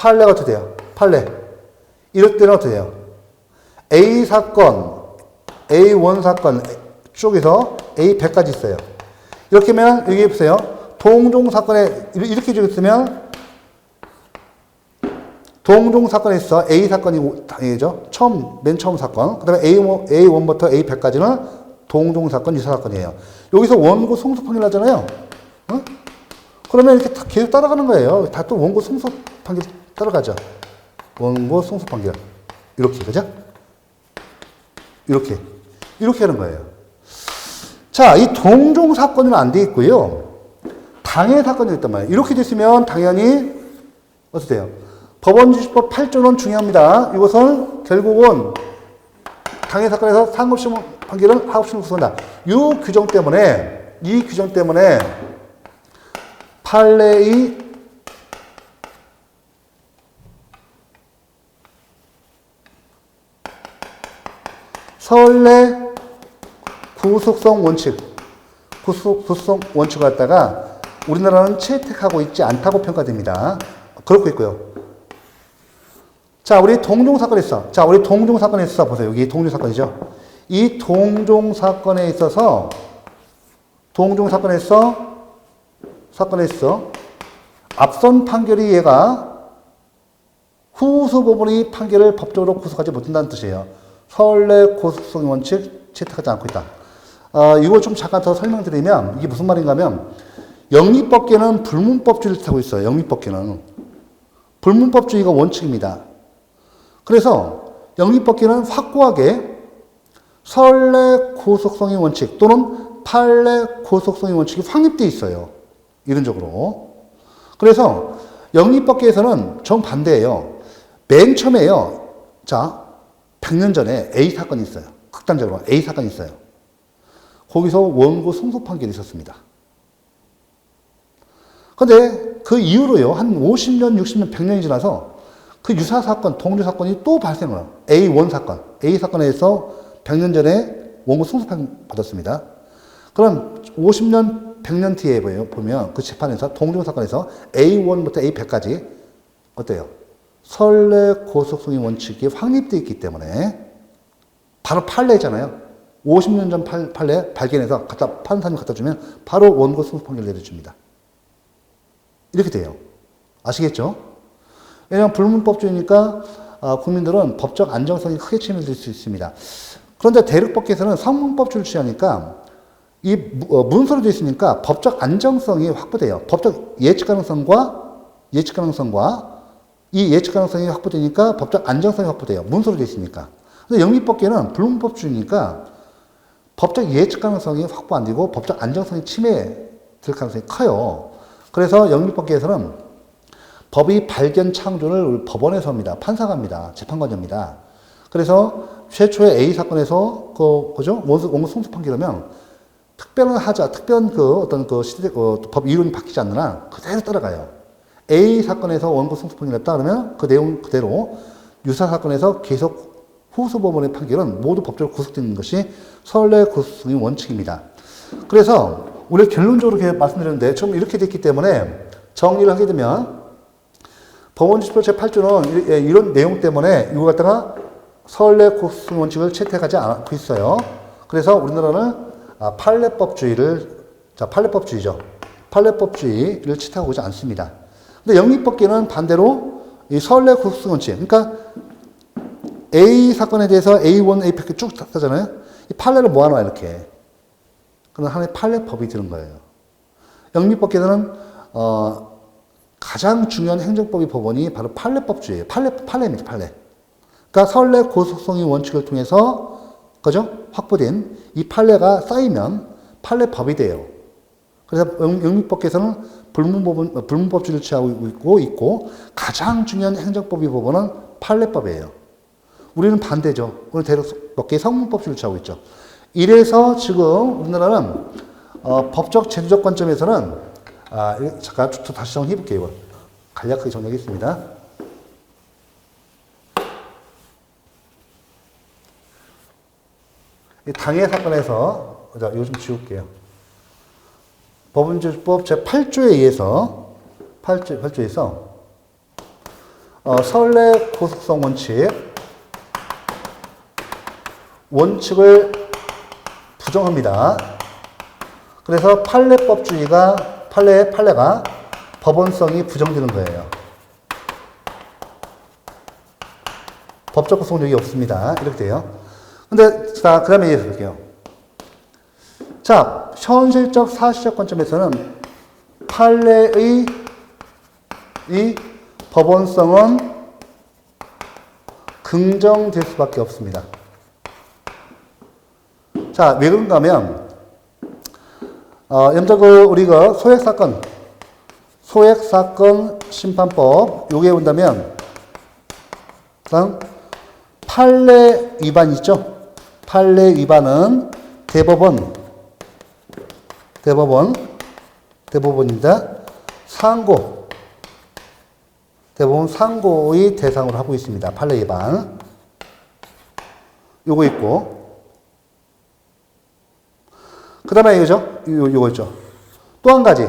판례가 어떻게 돼요? 판례. 이럴 때는 어떻게 돼요? A 사건, A1 사건 쪽에서 A100까지 있어요. 이렇게 하면 여기 보세요. 동종 사건에 이렇게 적었으면 동종 사건에 있어 A 사건이 당연히죠. 맨 처음 사건. 그 다음에 A1부터 A100까지는 동종 사건, 유사 사건이에요. 여기서 원고 승소 판결 나잖아요. 어? 그러면 이렇게 계속 따라가는 거예요. 다 또 원고 승소 판결 따라가죠. 원고 승소 판결. 이렇게, 그죠? 이렇게 하는 거예요. 자, 이 동종 사건은 안 돼 있고요. 당해 사건이 있단 말이에요. 이렇게 됐으면 당연히 어떻게 돼요? 법원지시법 8조는 중요합니다. 이것은 결국은 당해 사건에서 상급심 판결은 하급심을 구성한다. 이 규정 때문에 판례의 선례 구속성 원칙, 구속성 원칙을 갖다가 우리나라는 채택하고 있지 않다고 평가됩니다. 그렇고 있고요. 자, 우리 동종 사건에 있어. 보세요. 여기 동종 사건이죠. 이 동종 사건에 있어서 앞선 판결이 얘가 후소 법원이 판결을 법적으로 구속하지 못한다는 뜻이에요. 선례 구속성 원칙 채택하지 않고 있다. 이걸 좀 잠깐 더 설명드리면 이게 무슨 말인가 하면 영미법계는 불문법주의를 타고 있어요. 영미법계는. 불문법주의가 원칙입니다. 그래서 영미법계는 확고하게 선례 구속성의 원칙 또는 판례 구속성의 원칙이 확립되어 있어요. 이론적으로. 그래서 영미법계에서는 정반대예요. 맨 처음에요. 자, 100년 전에 A 사건이 있어요. 극단적으로 A 사건이 있어요. 거기서 원고 승소 판결이 있었습니다. 근데 그 이후로요, 한 50년, 60년, 100년이 지나서 그 유사 사건, 동조 사건이 또 발생을 해요. A1 사건. A 사건에서 100년 전에 원고 승소 판결 받았습니다. 그럼 50년, 100년 뒤에 보면 그 재판에서, 동종 사건에서 A1부터 A100까지 어때요? 선례 고속성의 원칙이 확립되어 있기 때문에 바로 판례잖아요. 50년 전 판례 발견해서 판사님 갖다 주면 바로 원고 승소 판결 내려줍니다. 이렇게 돼요. 아시겠죠? 왜냐하면 불문법주의니까 국민들은 법적 안정성이 크게 침해될 수 있습니다. 그런데 대륙법계에서는 성문법주의를 취하니까 이 문서로 되어 있으니까 법적 안정성이 확보돼요. 법적 예측 가능성과 이 예측 가능성이 확보되니까 법적 안정성이 확보돼요. 문서로 되어 있으니까. 근데 영미법계는 불문법주의니까 법적 예측 가능성이 확보 안 되고 법적 안정성이 침해될 가능성이 커요. 그래서 영미법계에서는 법의 발견 창조를 법원에서 합니다. 판사가 합니다. 재판관입니다. 그래서 최초의 A 사건에서 그죠? 원고 승소 판결하면 특별한 법 이론이 바뀌지 않는 한 그대로 따라가요. A 사건에서 원고 승소 판결을 했다 그러면 그 내용 그대로 유사 사건에서 계속 후소 법원의 판결은 모두 법적으로 구속되는 것이 선례 구속성의 원칙입니다. 그래서 우리 결론적으로 이렇게 말씀드렸는데 처음 이렇게 됐기 때문에 정리를 하게 되면 법원지시법 제8조는 이런 내용 때문에 이거 갖다가 선례 구속성 원칙을 채택하지 않고 있어요. 그래서 우리나라는 판례법주의죠. 판례법주의를 채택하고 있지 않습니다. 근데 영미법계는 반대로 이 선례 구속성 원칙, 그러니까 A 사건에 대해서 A1, A100 쭉 하잖아요. 이 판례를 모아놔요, 이렇게. 그럼 하나의 판례법이 되는 거예요. 영미법계는 가장 중요한 행정법의 법원이 바로 판례법주의예요. 판례입니다, 판례. 그러니까 선례 고속성의 원칙을 통해서 그죠? 확보된 이 판례가 쌓이면 판례법이 돼요. 그래서 영미법계에서는 불문법주의를 취하고 있고 가장 중요한 행정법의 법원은 판례법이에요. 우리는 반대죠. 오늘 대륙법계 성문법주의를 취하고 있죠. 이래서 지금 우리나라는 법적 제도적 관점에서는 잠깐 다시 정리해 볼게요. 간략하게 정리하겠습니다. 당해 사건에서 이거 좀 지울게요. 법원지시법 제8조에 의해서 8조에서 선례 고속성 원칙을 부정합니다. 그래서 판례가 법원성이 부정되는 거예요. 법적 구속력이 없습니다. 이렇게 돼요. 근데, 자, 그 다음에 이해해 볼게요. 자, 현실적 사실적 관점에서는 판례의 이 법원성은 긍정될 수밖에 없습니다. 자, 왜 그런가 하면, 우리가 소액사건 심판법, 요게 본다면, 일단, 판례 위반 있죠? 판례 위반은 대법원입니다. 대법원 상고의 대상으로 하고 있습니다. 판례 위반. 요거 있고. 그 다음에 이거죠? 요거 있죠? 또 한 가지.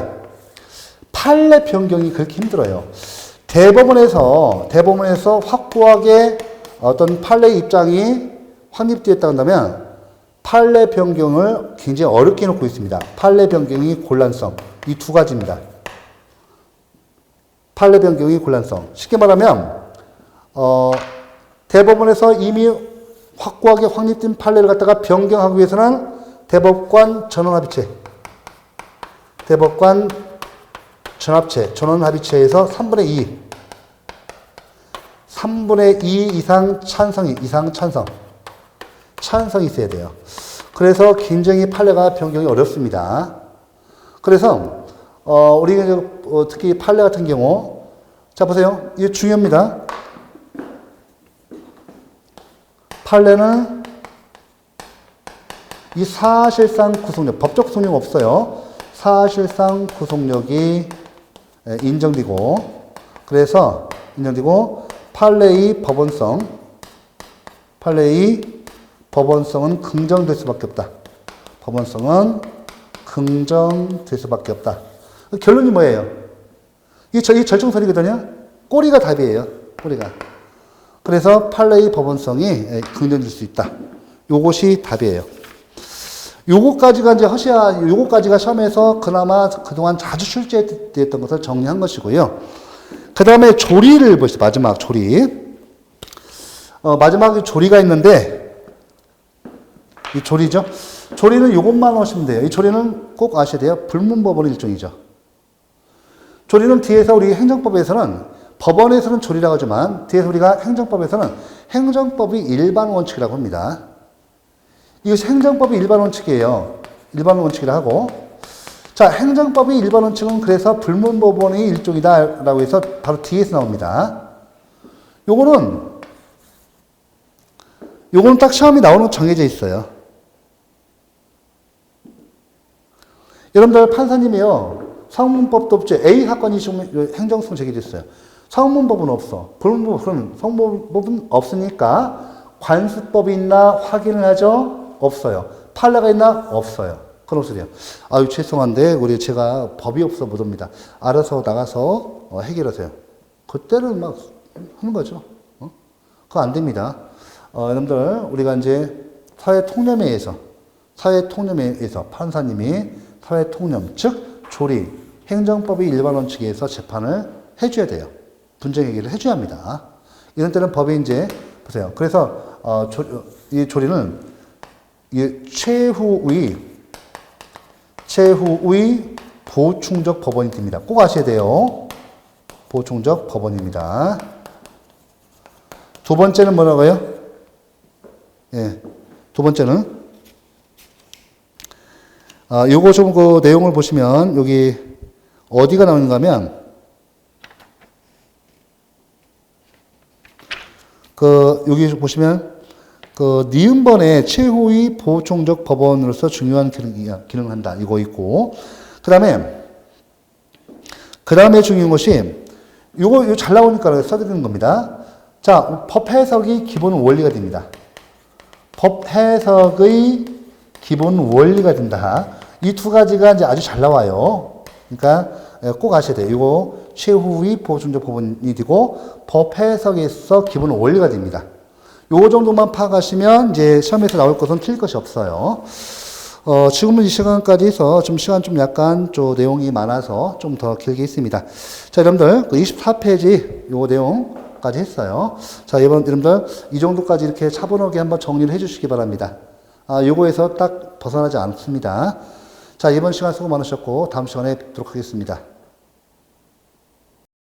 판례 변경이 그렇게 힘들어요. 대법원에서 확고하게 어떤 판례 입장이 확립되었다 한다면 판례 변경을 굉장히 어렵게 놓고 있습니다. 판례 변경의 곤란성. 이 두 가지입니다. 판례 변경의 곤란성. 쉽게 말하면, 대법원에서 이미 확고하게 확립된 판례를 갖다가 변경하기 위해서는 대법관 전원합의체에서 3분의 2 이상 찬성이 있어야 돼요. 그래서 굉장히 판례가 변경이 어렵습니다. 그래서 우리가 특히 판례 같은 경우, 자 보세요, 이게 중요합니다. 판례는 이 사실상 구속력, 법적 구속력 없어요. 사실상 구속력이 인정되고, 그래서 판례의 법원성은 긍정될 수밖에 없다. 결론이 뭐예요? 이 절충설이거든요. 꼬리가 답이에요. 꼬리가. 그래서 판례의 법원성이 긍정될 수 있다. 요것이 답이에요. 요거까지가 시험에서 그나마 그동안 자주 출제됐던 것을 정리한 것이고요. 그 다음에 조리를 보시죠. 마지막 조리. 마지막에 조리가 있는데, 이 조리죠. 조리는 요것만 하시면 돼요. 이 조리는 꼭 아셔야 돼요. 불문법원의 일종이죠. 조리는 뒤에서 우리 행정법에서는, 법원에서는 조리라고 하지만, 뒤에서 우리가 행정법에서는 행정법의 일반 원칙이라고 합니다. 이것이 행정법의 일반 원칙이에요. 일반 원칙이라 하고. 자, 행정법의 일반 원칙은 그래서 불문법원의 일종이다라고 해서 바로 뒤에서 나옵니다. 요거는 딱 시험이 나오는 거 정해져 있어요. 여러분들 판사님이요. 성문법도 없죠. A 사건이 행정소송 제기됐어요. 성문법은 없어. 불문법은 성문법은 없으니까 관수법이 있나 확인을 하죠. 없어요. 판례가 있나? 없어요. 그런 소리예요. 아유, 죄송한데, 제가 법이 없어 못 옵니다. 알아서 나가서 해결하세요. 그때는 막 하는 거죠. 그거 안 됩니다. 여러분들, 우리가 이제 사회통념회에서 판사님이 사회통념, 즉, 조리, 행정법의 일반 원칙에서 재판을 해줘야 돼요. 분쟁 해결을 해줘야 합니다. 이런 때는 법이 이제, 보세요. 그래서, 이 조리는 최후의 보충적 법원이 됩니다. 꼭 아셔야 돼요. 보충적 법원입니다. 두 번째는 뭐라고요? 예. 두 번째는, 요거 좀 그 내용을 보시면, 여기, 어디가 나오는가 하면, 여기 보시면, 니은번에 최후의 보충적 법원으로서 중요한 기능을 한다. 이거 있고. 그 다음에 중요한 것이, 요거 잘 나오니까 써드리는 겁니다. 자, 법 해석이 기본 원리가 됩니다. 법 해석의 기본 원리가 된다. 이 두 가지가 이제 아주 잘 나와요. 그러니까 꼭 아셔야 돼요. 이거 최후위 보존적 부분이 되고 법 해석에서 기본 원리가 됩니다. 요 정도만 파악하시면 이제 시험에서 나올 것은 틀릴 것이 없어요. 지금은 이 시간까지 해서 좀 시간 좀 약간 좀 내용이 많아서 좀 더 길게 있습니다. 자, 여러분들 그 24페이지 요 내용까지 했어요. 자, 여러분들 이 정도까지 이렇게 차분하게 한번 정리를 해 주시기 바랍니다. 요거에서 딱 벗어나지 않습니다. 자, 이번 시간 수고 많으셨고 다음 시간에 뵙도록 하겠습니다.